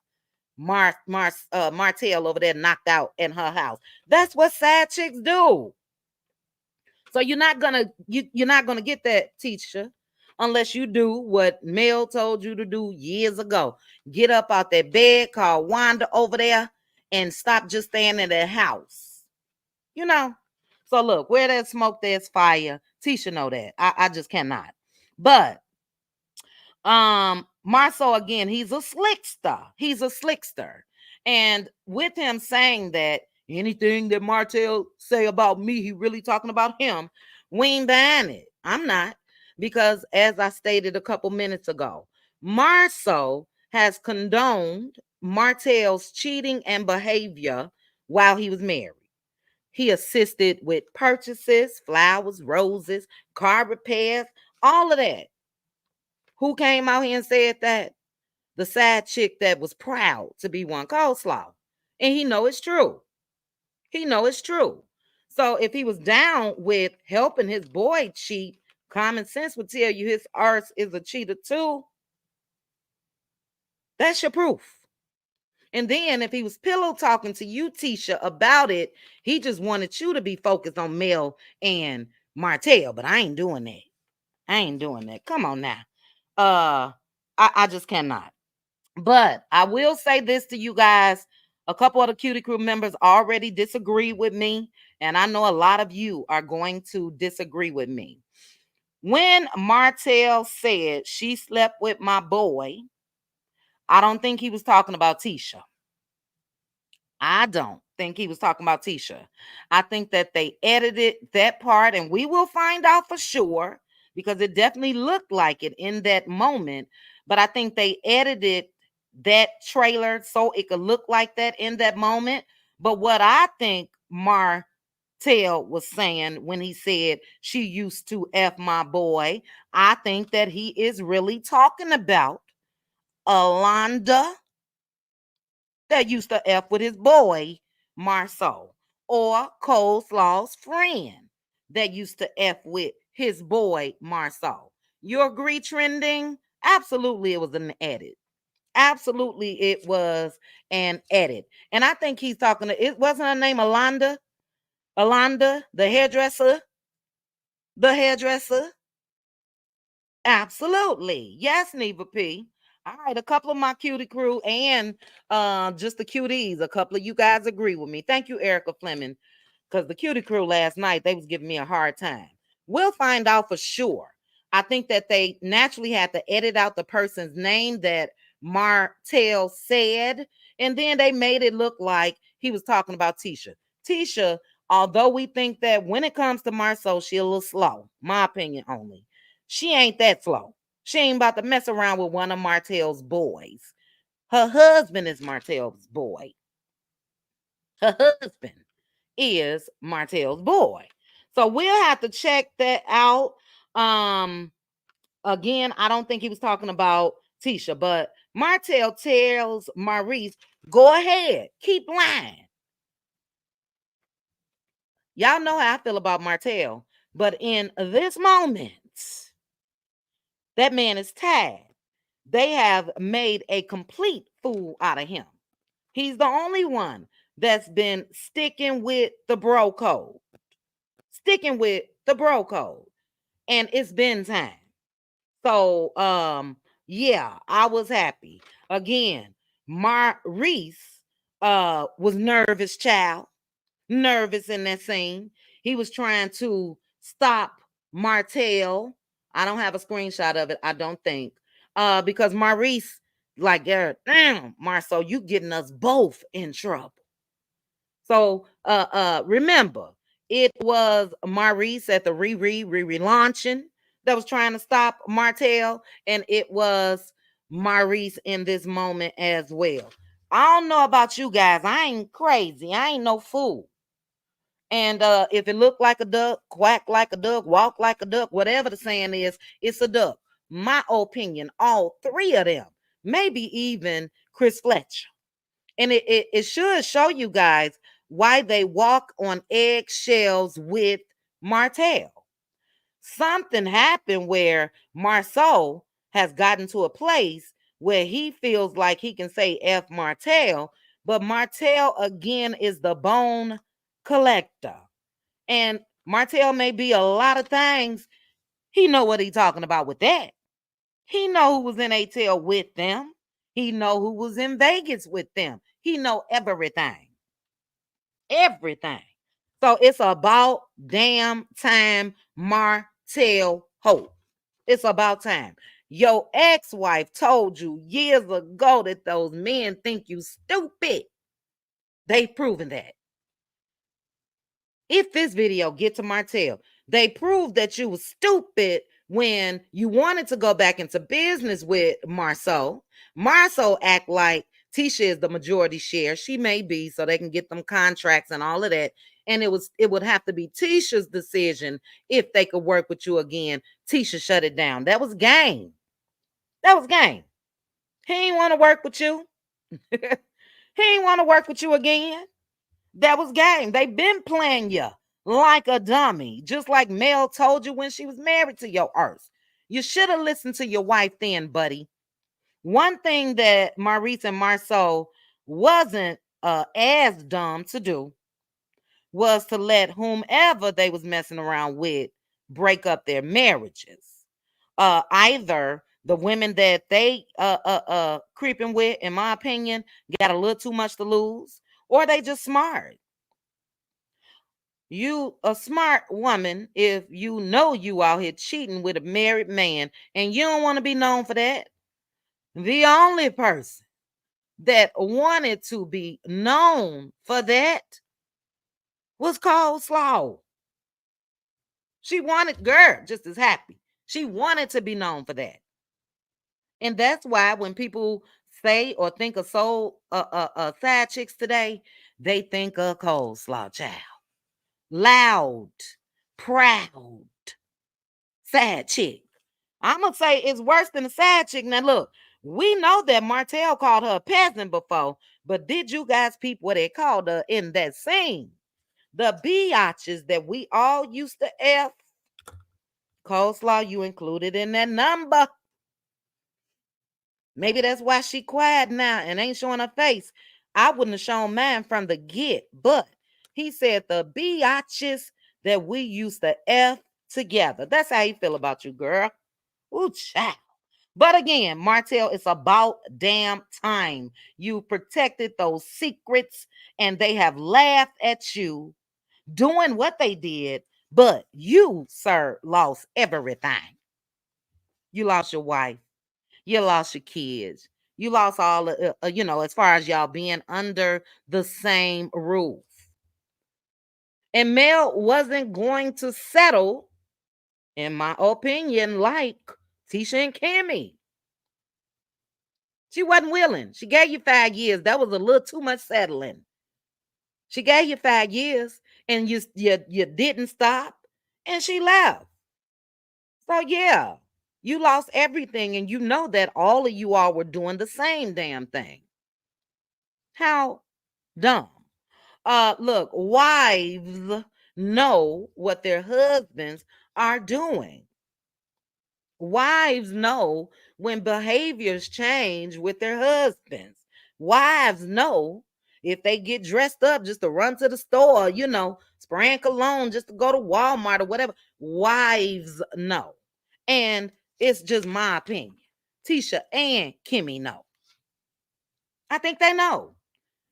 Martell over there knocked out in her house. That's what sad chicks do. So you're not gonna get that, teacher, unless you do what Mel told you to do years ago. Get up out that bed, call Wanda over there, and stop just staying in that house. You know. So look, where there's smoke, there's fire. Tisha know that. I just cannot. But Marceau, again, he's a slickster. And with him saying that anything that Martell say about me, he really talking about him, we ain't buying it. I'm not. Because as I stated a couple minutes ago, Marceau has condoned Martell's cheating and behavior while he was married. He assisted with purchases, flowers, roses, car repairs, all of that. Who came out here and said that? The side chick that was proud to be one coleslaw. And he know it's true. He know it's true. So if he was down with helping his boy cheat, common sense would tell you his arse is a cheater too. That's your proof. And then if he was pillow talking to you, Tisha, about it, he just wanted you to be focused on Mel and Martell. But I ain't doing that. I ain't doing that. Come on now. I just cannot. But I will say this to you guys. A couple of the Cutie Crew members already disagree with me. And I know a lot of you are going to disagree with me. When Martell said she slept with my boy, I don't think he was talking about Tisha. I don't think he was talking about Tisha. I think that they edited that part, and we will find out for sure because it definitely looked like it in that moment. But I think they edited that trailer so it could look like that in that moment. But what I think Martell was saying when he said she used to F my boy, I think that he is really talking about Alonda that used to F with his boy, Marceau, or Coleslaw's friend that used to F with his boy, Marceau. You agree, Trending? Absolutely, it was an edit. Absolutely, it was an edit. And I think he's talking to, it wasn't her name Alonda? Alonda, the hairdresser? The hairdresser? Absolutely. Yes, Neva P. All right, a couple of my cutie crew and just the cuties, a couple of you guys agree with me. Thank you, Erica Fleming, because the cutie crew last night, they was giving me a hard time. We'll find out for sure. I think that they naturally had to edit out the person's name that Martell said, and then they made it look like he was talking about Tisha. Tisha, although we think that when it comes to Marceau, she a little slow, my opinion only. She ain't that slow. She ain't about to mess around with one of Martell's boys. Her husband is Martell's boy. Her husband is Martell's boy. So we'll have to check that out. Again, I don't think he was talking about Tisha, but Martell tells Maurice, go ahead, keep lying. Y'all know how I feel about Martell, but in this moment, that man is tired. They have made a complete fool out of him. He's the only one that's been sticking with the bro code. Sticking with the bro code. And it's been time. So yeah, I was happy. Again, Maurice was nervous, child. Nervous in that scene. He was trying to stop Martell. I don't have a screenshot of it, I don't think. Because Maurice, like, damn, Marceau, you getting us both in trouble. So remember, it was Maurice at the re-launching that was trying to stop Martell, and it was Maurice in this moment as well. I don't know about you guys. I ain't crazy. I ain't no fool. And if it looked like a duck, quack like a duck, walk like a duck, whatever the saying is, it's a duck. My opinion, all three of them, maybe even Chris Fletcher. And it should show you guys why they walk on eggshells with Martell. Something happened where Marceau has gotten to a place where he feels like he can say F Martell, but Martell again is the bone collector. And Martell may be a lot of things. He know what he talking about with that. He know who was in ATL with them. He know who was in Vegas with them. He know everything. Everything. So it's about damn time Martell Hope. It's about time. Your ex-wife told you years ago that those men think you stupid. They've proven that. If this video get to Martell, they proved that you was stupid when you wanted to go back into business with Marceau. Marceau act like Tisha is the majority share. She may be, so they can get them contracts and all of that. And it would have to be Tisha's decision if they could work with you again. Tisha shut it down. That was game. That was game. He ain't want to work with you. He ain't want to work with you again. That was game. They've been playing you like a dummy, just like Mel told you when she was married to your earth. You should have listened to your wife then, buddy. One thing that Maurice and Marceau wasn't as dumb to do was to let whomever they was messing around with break up their marriages. Either the women that they creeping with, in my opinion, got a little too much to lose, or they just smart. You a smart woman if you know you out here cheating with a married man and you don't want to be known for that. The only person that wanted to be known for that was Cold Slaw. She wanted, girl, just as happy. She wanted to be known for that. And that's why when people say or think of soul side chicks today, they think of Cold Slaw child. Loud, proud, sad chick. I'm going to say it's worse than a sad chick. Now, look, we know that Martell called her a peasant before, but did you guys peep what they called her in that scene? The biatches that we all used to F. Coleslaw, you included in that number. Maybe that's why she quiet now and ain't showing her face. I wouldn't have shown mine from the get, but he said the biatches that we used to F together. That's how he feel about you, girl. Ooh, child. But again, Martell, it's about damn time you protected those secrets and they have laughed at you doing what they did, but you, sir, lost everything. You lost your wife. You lost your kids. You lost all, as far as y'all being under the same roof. And Mel wasn't going to settle, in my opinion, like Tisha and Kimmy. She wasn't willing. She gave you 5 years. That was a little too much settling. She gave you 5 years and you didn't stop and she left. So yeah, you lost everything and you know that all of you all were doing the same damn thing. How dumb. Look, wives know what their husbands are doing. Wives know when behaviors change with their husbands. Wives know if they get dressed up just to run to the store, spraying cologne just to go to Walmart or whatever. Wives know. And it's just my opinion. Tisha and Kimmy know. I think they know.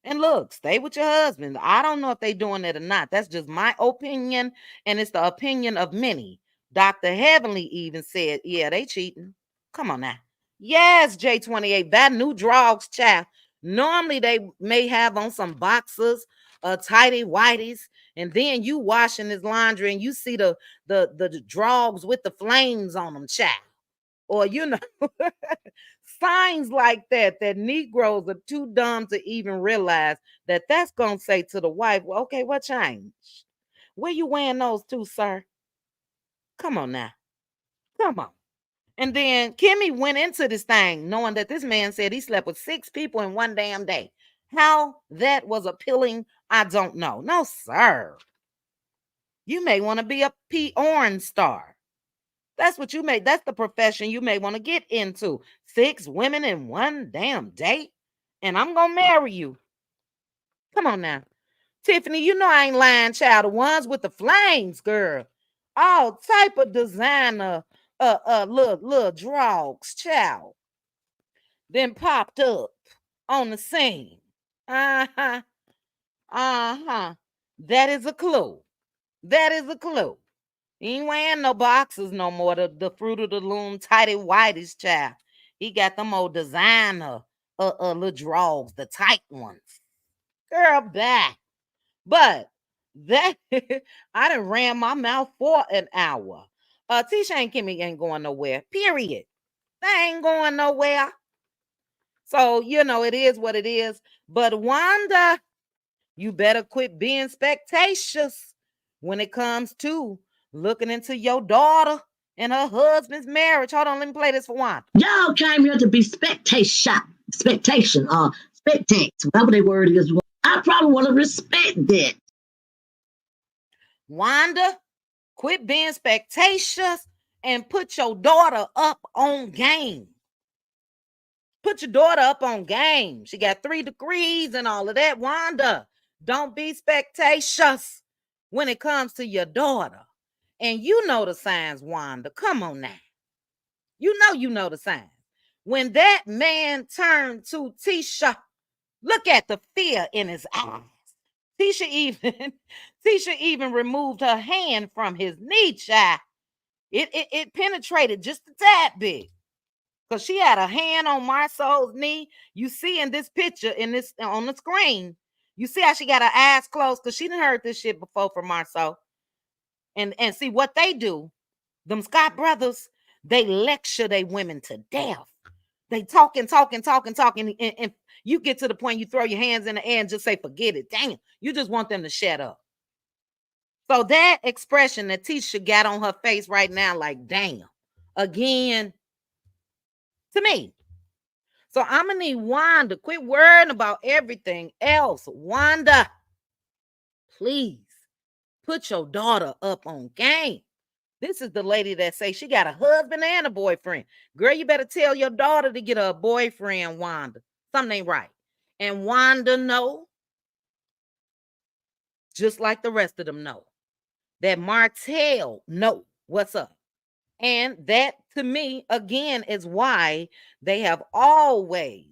And look, stay with your husband. I don't know if they doing it or not. That's just my opinion, and it's the opinion of many. Dr. Heavenly even said, yeah, they cheating. Come on now. Yes, J28, that new drugs, child. Normally they may have on some boxers, tighty whities, and then you washing his laundry and you see the drugs with the flames on them, child. Or signs like that Negroes are too dumb to even realize that that's going to say to the wife, well, okay, what changed? Where you wearing those to, sir? Come on now. Come on. And then Kimmy went into this thing knowing that this man said he slept with 6 people in one damn day. How that was appealing, I don't know. No, sir. You may want to be a porn star. That's what you may, that's the profession you may want to get into. 6 women in one damn day. And I'm going to marry you. Come on now. Tiffany, you know I ain't lying, child. The ones with the flames, girl. All type of designer, little drugs, child. Then popped up on the scene. Uh-huh. Uh-huh. That is a clue. That is a clue. He ain't wearing no boxes no more. The fruit of the loom, tighty whitey's child. He got them old designer little draws, the tight ones. Girl, back. But that I done ran my mouth for an hour. Tisha and Kimmy ain't going nowhere. Period. They ain't going nowhere. So, it is what it is. But Wanda, you better quit being spectacious when it comes to looking into your daughter and her husband's marriage. Hold on, let me play this for Wanda. Y'all came here to be spectation, spectates, whatever the word is. I probably want to respect that. Wanda, quit being spectacious and put your daughter up on game. Put your daughter up on game. She got 3 degrees and all of that. Wanda, don't be spectacious when it comes to your daughter. And you know the signs, Wanda. Come on now. You know the signs. When that man turned to Tisha, look at the fear in his eyes. Tisha even removed her hand from his knee, child. It penetrated just a tad bit. Because she had a hand on Marcel's knee. You see in this picture, on the screen, you see how she got her eyes closed because she didn't heard this shit before from Marcel. And see what they do. Them Scott brothers, they lecture they women to death. They talking, and you get to the point you throw your hands in the air and just say, forget it. Damn, you just want them to shut up. So that expression that Tisha got on her face right now, like, damn, again, to me. So I'm going to need Wanda. Quit worrying about everything else. Wanda, please put your daughter up on game. This is the lady that say she got a husband and a boyfriend. Girl, you better tell your daughter to get her a boyfriend, Wanda. Something ain't right. And Wanda know, just like the rest of them know, that Martell know what's up. And that, to me, again, is why they have always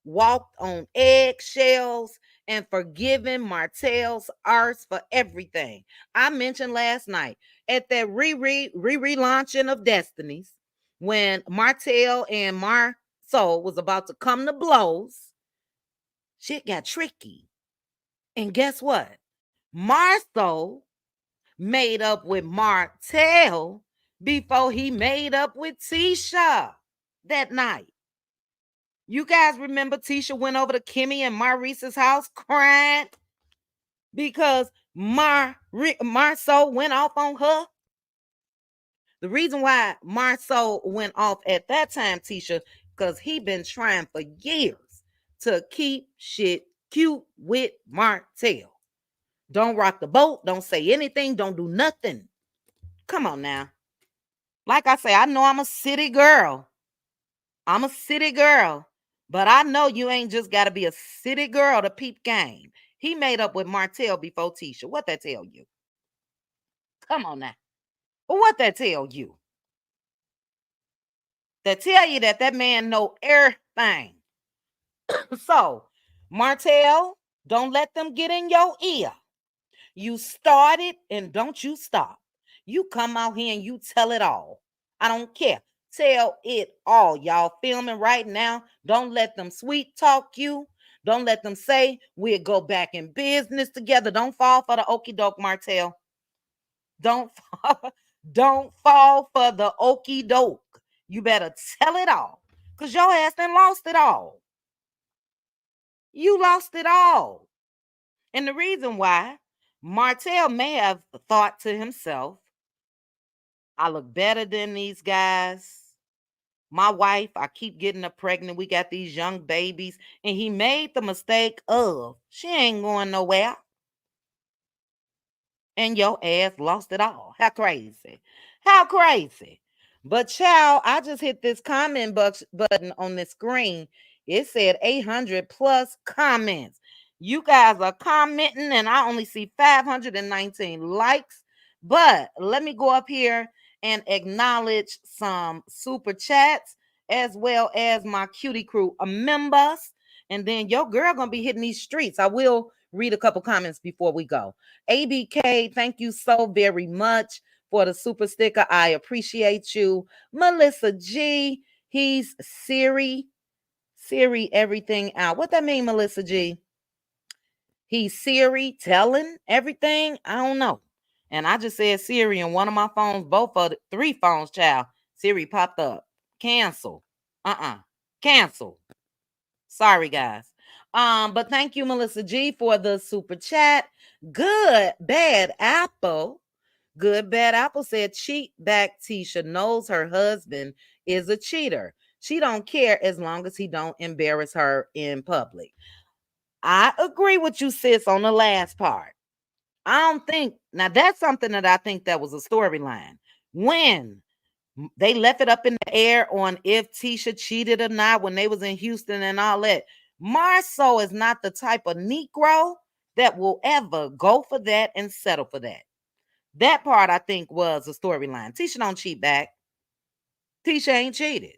walked on eggshells and forgiven Martell's arts for everything. I mentioned last night at that relaunching of Destinies, when Martell and Marceau was about to come to blows, shit got tricky. And guess what? Marceau made up with Martell before he made up with Tisha that night. You guys remember Tisha went over to Kimmy and Maurice's house crying because Marceau went off on her? The reason why Marceau went off at that time, Tisha, because he been trying for years to keep shit cute with Martell. Don't rock the boat. Don't say anything. Don't do nothing. Come on now. Like I say, I know I'm a city girl. But I know you ain't just got to be a city girl to peep game. He made up with Martell before Tisha. What that tell you? Come on now. What that tell you? That tell you that man know everything. So, Martell, don't let them get in your ear. You started and don't you stop. You come out here and you tell it all. I don't care. Tell it all. Y'all filming right now. Don't let them sweet talk you. Don't let them say we'll go back in business together. Don't fall for the okie doke, Martell. Don't fall, don't fall for the okie doke. You better tell it all. Because your ass done lost it all. You lost it all. And the reason why, Martell may have thought to himself, I look better than these guys. My wife, I keep getting her pregnant. We got these young babies. And he made the mistake of, she ain't going nowhere. And your ass lost it all. How crazy. How crazy. But child, I just hit this comment button on the screen. It said 800 plus comments. You guys are commenting and I only see 519 likes. But let me go up here and acknowledge some super chats as well as my cutie crew members. And then your girl gonna be hitting these streets. I will read a couple comments before we go. ABK, thank you so very much for the super sticker. I appreciate you. Melissa G, he's Siri everything out. What that mean, Melissa G? He's Siri telling everything? I don't know. And I just said Siri on one of my phones, both of the 3 phones, child. Siri popped up. Cancel. Cancel. Sorry, guys. But thank you, Melissa G, for the super chat. Good Bad Apple. Good Bad Apple said, cheat back Tisha knows her husband is a cheater. She don't care as long as he don't embarrass her in public. I agree with you, sis, on the last part. I don't think, now that's something that I think that was a storyline. When they left it up in the air on if Tisha cheated or not when they was in Houston and all that. Marceau is not the type of Negro that will ever go for that and settle for that. That part I think was a storyline. Tisha don't cheat back. Tisha ain't cheated.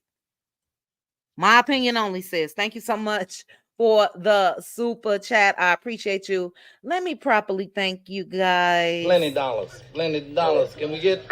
My opinion only, sis. Thank you so much for the super chat. I appreciate you. Let me properly thank you guys. Plenty dollars. Plenty dollars. Can we get?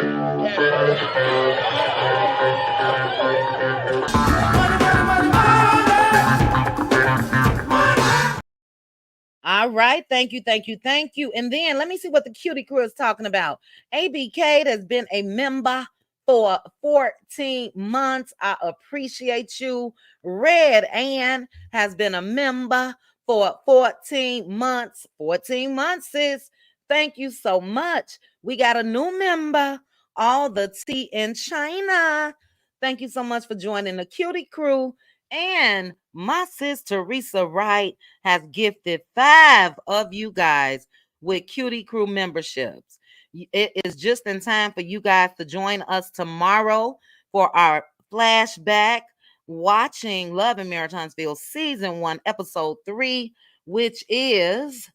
All right. Thank you. Thank you. Thank you. And then let me see what the cutie crew is talking about. ABK has been a member for 14 months. I appreciate you. Red Ann has been a member for 14 months. 14 months, sis. Thank you so much. We got a new member, all the tea in China. Thank you so much for joining the cutie crew. And my sis Teresa Wright has gifted 5 of you guys with cutie crew memberships. It is just in time for you guys to join us tomorrow for our flashback watching Love in Maritinsville season 1 episode 3, which is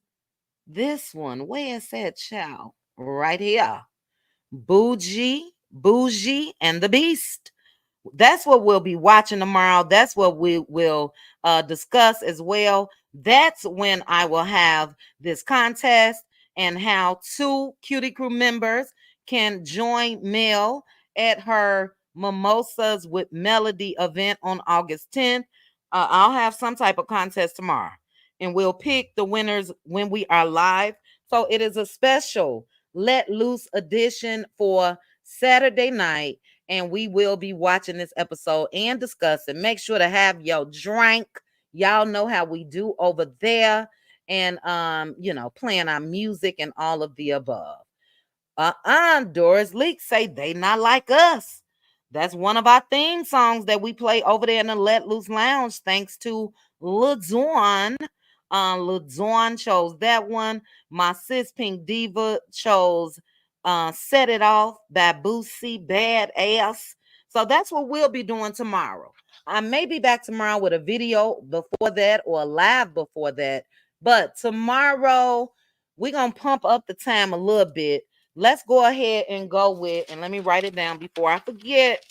this one. Where is that, child? Right here. Bougie and the Beast. That's what we'll be watching tomorrow. That's what we will discuss as well. That's when I will have this contest and how 2 cutie crew members can join MEL at her Mimosas with Melody event on August 10th. I'll have some type of contest tomorrow and we'll pick the winners when we are live. So it is a special Let Loose edition for Saturday night. And we will be watching this episode and discussing. Make sure to have your drink. Y'all know how we do over there. And playing our music and all of the above. Doris Leak say they not like us. That's one of our theme songs that we play over there in the Let Loose Lounge, thanks to LaDawn. LaDawn chose that one. My sis Pink Diva chose Set It Off by Boosie Badass. So that's what we'll be doing tomorrow. I may be back tomorrow with a video before that or a live before that. But tomorrow, we're going to pump up the time a little bit. Let's go ahead and go with, and let me write it down before I forget.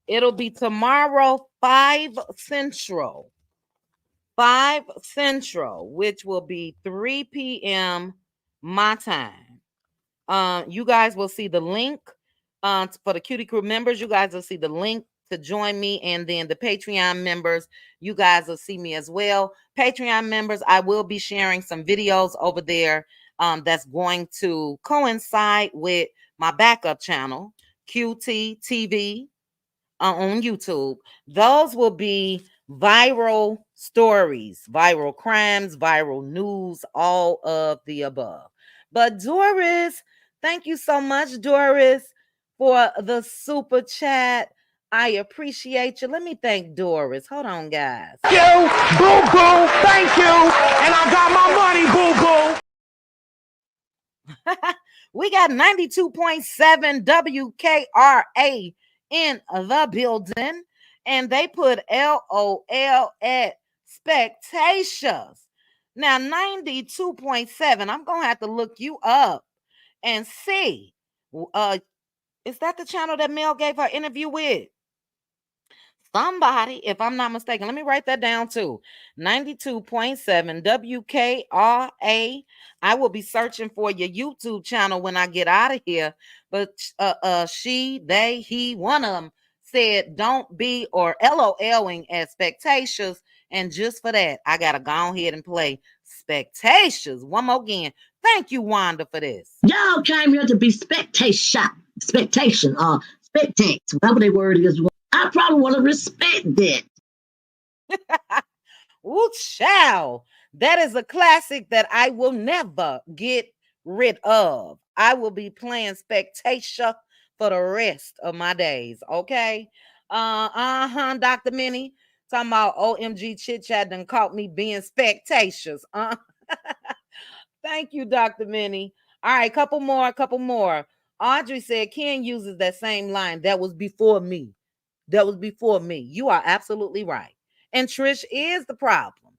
It'll be tomorrow, 5 Central. 5 Central, which will be 3 p.m. my time. You guys will see the link for the Cutie Crew members. You guys will see the link to join me, and then the Patreon members, you guys will see me as well. Patreon members, I will be sharing some videos over there that's going to coincide with my backup channel, QT TV, on YouTube. Those will be viral stories, viral crimes, viral news, all of the above. But Doris, thank you so much, Doris, for the super chat. I appreciate you. Let me thank Doris. Hold on, guys. Thank you, boo boo. Thank you, and I got my money, boo boo. We got 92.7 WKRA in the building, and they put LOL at Spectations. Now 92.7, I'm gonna have to look you up and see. Is that the channel that Mel gave her interview with? Somebody, if I'm not mistaken, let me write that down too. 92.7 WKRA. I will be searching for your YouTube channel when I get out of here. But she, they, he, one of them said, don't be or LOLing at Spectations. And just for that, I got to go ahead and play Spectations one more again. Thank you, Wanda, for this. Y'all came here to be spectation, spectate, whatever the word is. I probably want to respect that. Ooh, child. That is a classic that I will never get rid of. I will be playing Spectatia for the rest of my days. Okay. Dr. Minnie. Talking about OMG chit chat done caught me being spectacious. Thank you, Dr. Minnie. All right, couple more. Audrey said Ken uses that same line. That was before me. You are absolutely right. And Trish is the problem.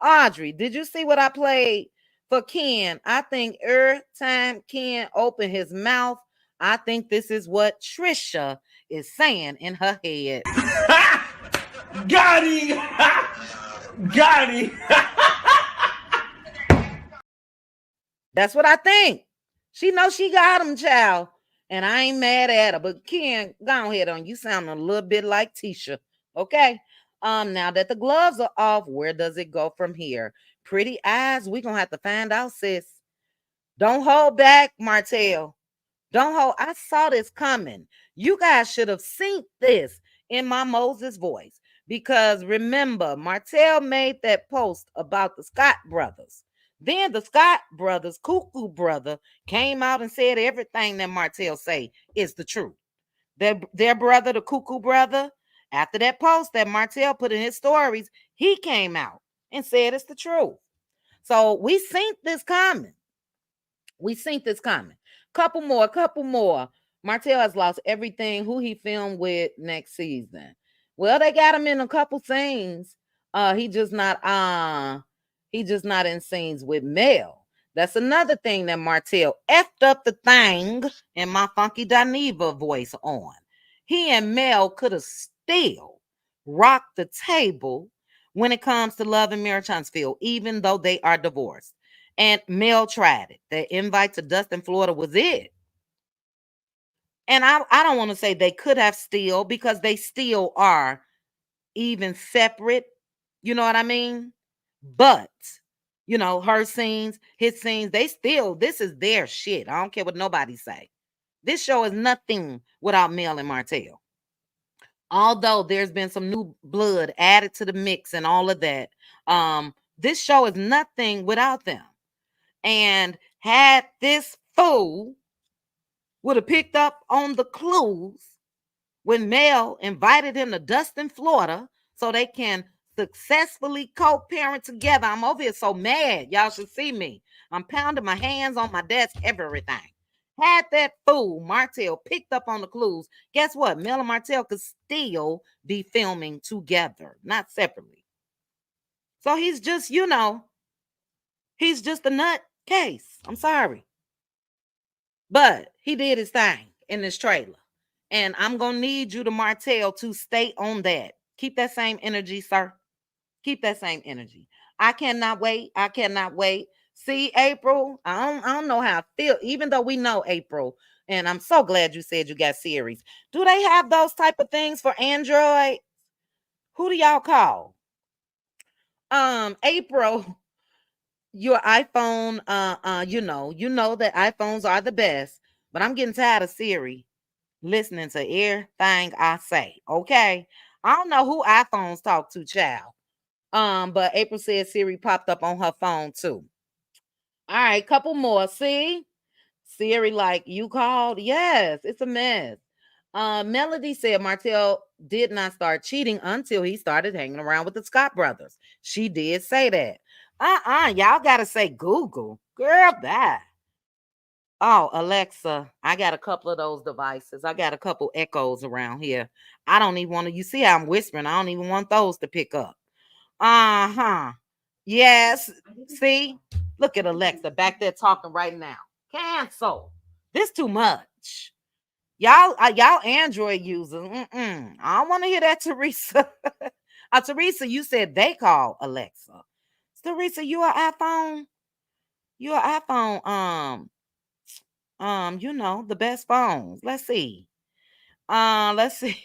Audrey, did you see what I played for Ken? I think every time Ken opened his mouth, I think this is what Trisha is saying in her head. Got him. Got him. That's what I think. She knows she got him, child. And I ain't mad at her. But Ken, go ahead on. You sound a little bit like Tisha. Okay. Now that the gloves are off, where does it go from here? Pretty eyes, we're gonna have to find out, sis. Don't hold back, Martell. Don't hold. I saw this coming. You guys should have seen this in my Moses voice. Because remember, Martell made that post about the Scott brothers. Then the Scott brothers, Cuckoo brother, came out and said everything that Martell say is the truth. Their brother, the Cuckoo brother, after that post that Martell put in his stories, he came out and said it's the truth. So we seen this coming. Couple more. Martell has lost everything. Who he filmed with next season? Well, they got him in a couple scenes. He just not in scenes with Mel. That's another thing that Martell effed up the thing in my Funky Dineva voice on. He and Mel could have still rocked the table when it comes to Love and Mary Huntsville, even though they are divorced. And Mel tried it. The invite to Dustin, Florida was it. And I don't want to say they could have still, because they still are even separate. You know what I mean? But, you know, her scenes, his scenes, this is their shit. I don't care what nobody say. This show is nothing without Mel and Martell. Although there's been some new blood added to the mix and all of that, this show is nothing without them. And had this fool would have picked up on the clues when Mel invited him to Dustin, Florida, so they can successfully co-parent together. I'm over here so mad. Y'all should see me. I'm pounding my hands on my desk, everything. Had that fool Martell picked up on the clues, guess what? Mel and Martell could still be filming together, not separately. So he's just, he's just a nut case. I'm sorry. But he did his thing in this trailer. And I'm going to need you to Martell to stay on that. Keep that same energy, sir. Keep that same energy. I cannot wait. I cannot wait. See, April, I don't know how I feel, even though we know April. And I'm so glad you said you got series. Do they have those type of things for Android? Who do y'all call? April, your iPhone, you know that iPhones are the best, but I'm getting tired of Siri listening to everything I say. Okay. I don't know who iPhones talk to, child. But April said Siri popped up on her phone too. All right, couple more. See? Siri, like, you called? Yes, it's a mess. Melody said Martell did not start cheating until he started hanging around with the Scott brothers. She did say that. Y'all gotta say Google. Girl, bye. Oh, Alexa, I got a couple of those devices. I got a couple echoes around here. I don't even want to, you see how I'm whispering. I don't even want those to pick up. Yes. See? Look at Alexa back there talking right now. Cancel. This too much. Y'all Android users. I don't want to hear that, Teresa. Teresa, you said they call Alexa. Teresa, you are iPhone. You are iPhone. The best phones. Let's see. Let's see.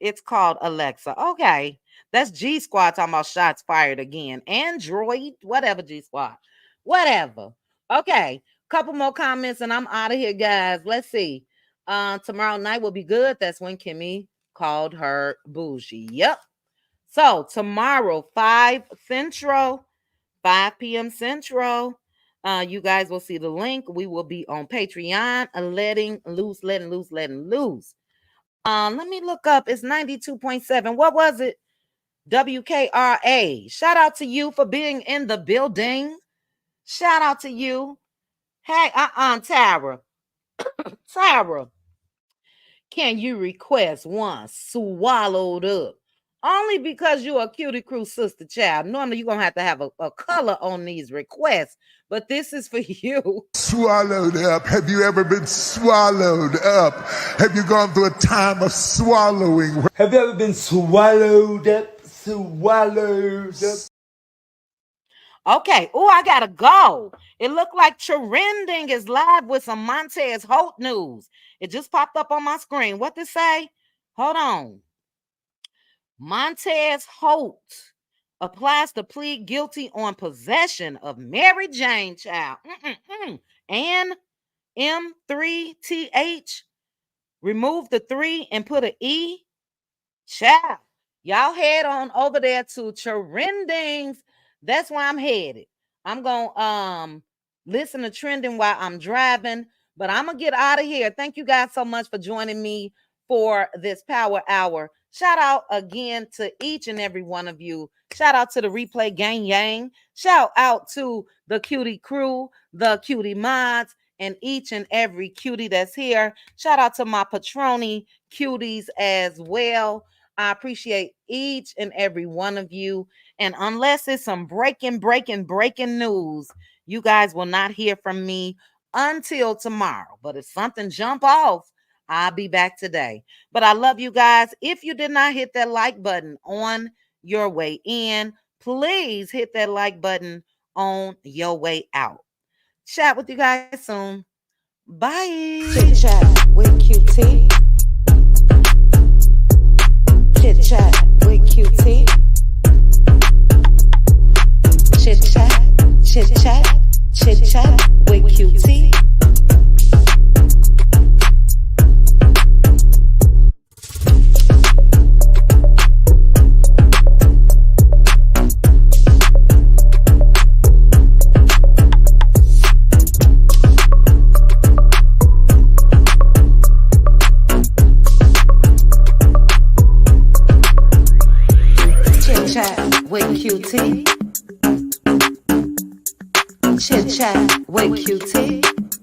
It's called Alexa. Okay. That's G Squad talking about shots fired again. Android, whatever, G Squad. Whatever. Okay. Couple more comments and I'm out of here, guys. Let's see. Tomorrow night will be good. That's when Kimmy called her bougie. Yep. So tomorrow, 5 p.m. Central. You guys will see the link. We will be on Patreon, letting loose. Let me look up. It's 92.7. What was it? WKRA. Shout out to you for being in the building. Shout out to you. Hey, Tara. Tara, can you request one swallowed up? Only because you're a Cutie Crew sister child. Normally, you're going to have a color on these requests, but this is for you. Swallowed up. Have you ever been swallowed up? Have you gone through a time of swallowing? Have you ever been swallowed up? Swallowed up. Okay. Oh, I got to go. It looked like Trending is live with some Montez Holt news. It just popped up on my screen. What to say? Hold on. Montez Holt applies to plead guilty on possession of Mary Jane child. And M3TH. Remove the 3 and put an E. Child. Y'all head on over there to Trendings. That's where I'm headed. I'm going to listen to Trending while I'm driving. But I'm going to get out of here. Thank you guys so much for joining me for this Power Hour. Shout out again to each and every one of you. Shout out to the Replay Gang Yang. Shout out to the Cutie Crew, the Cutie Mods, and each and every cutie that's here. Shout out to my Patroni cuties as well. I appreciate each and every one of you. And unless it's some breaking news, you guys will not hear from me until tomorrow. But if something jump off, I'll be back today. But I love you guys. If you did not hit that like button on your way in, please hit that like button on your way out. Chat with you guys soon. Bye. Chit chat with QT. Chit chat with QT. Chit chat with QT. With QT. Chit chat with QT.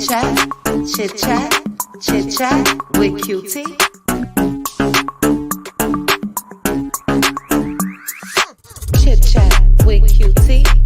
chat, chit chat with Cutie. Chit chat with Cutie.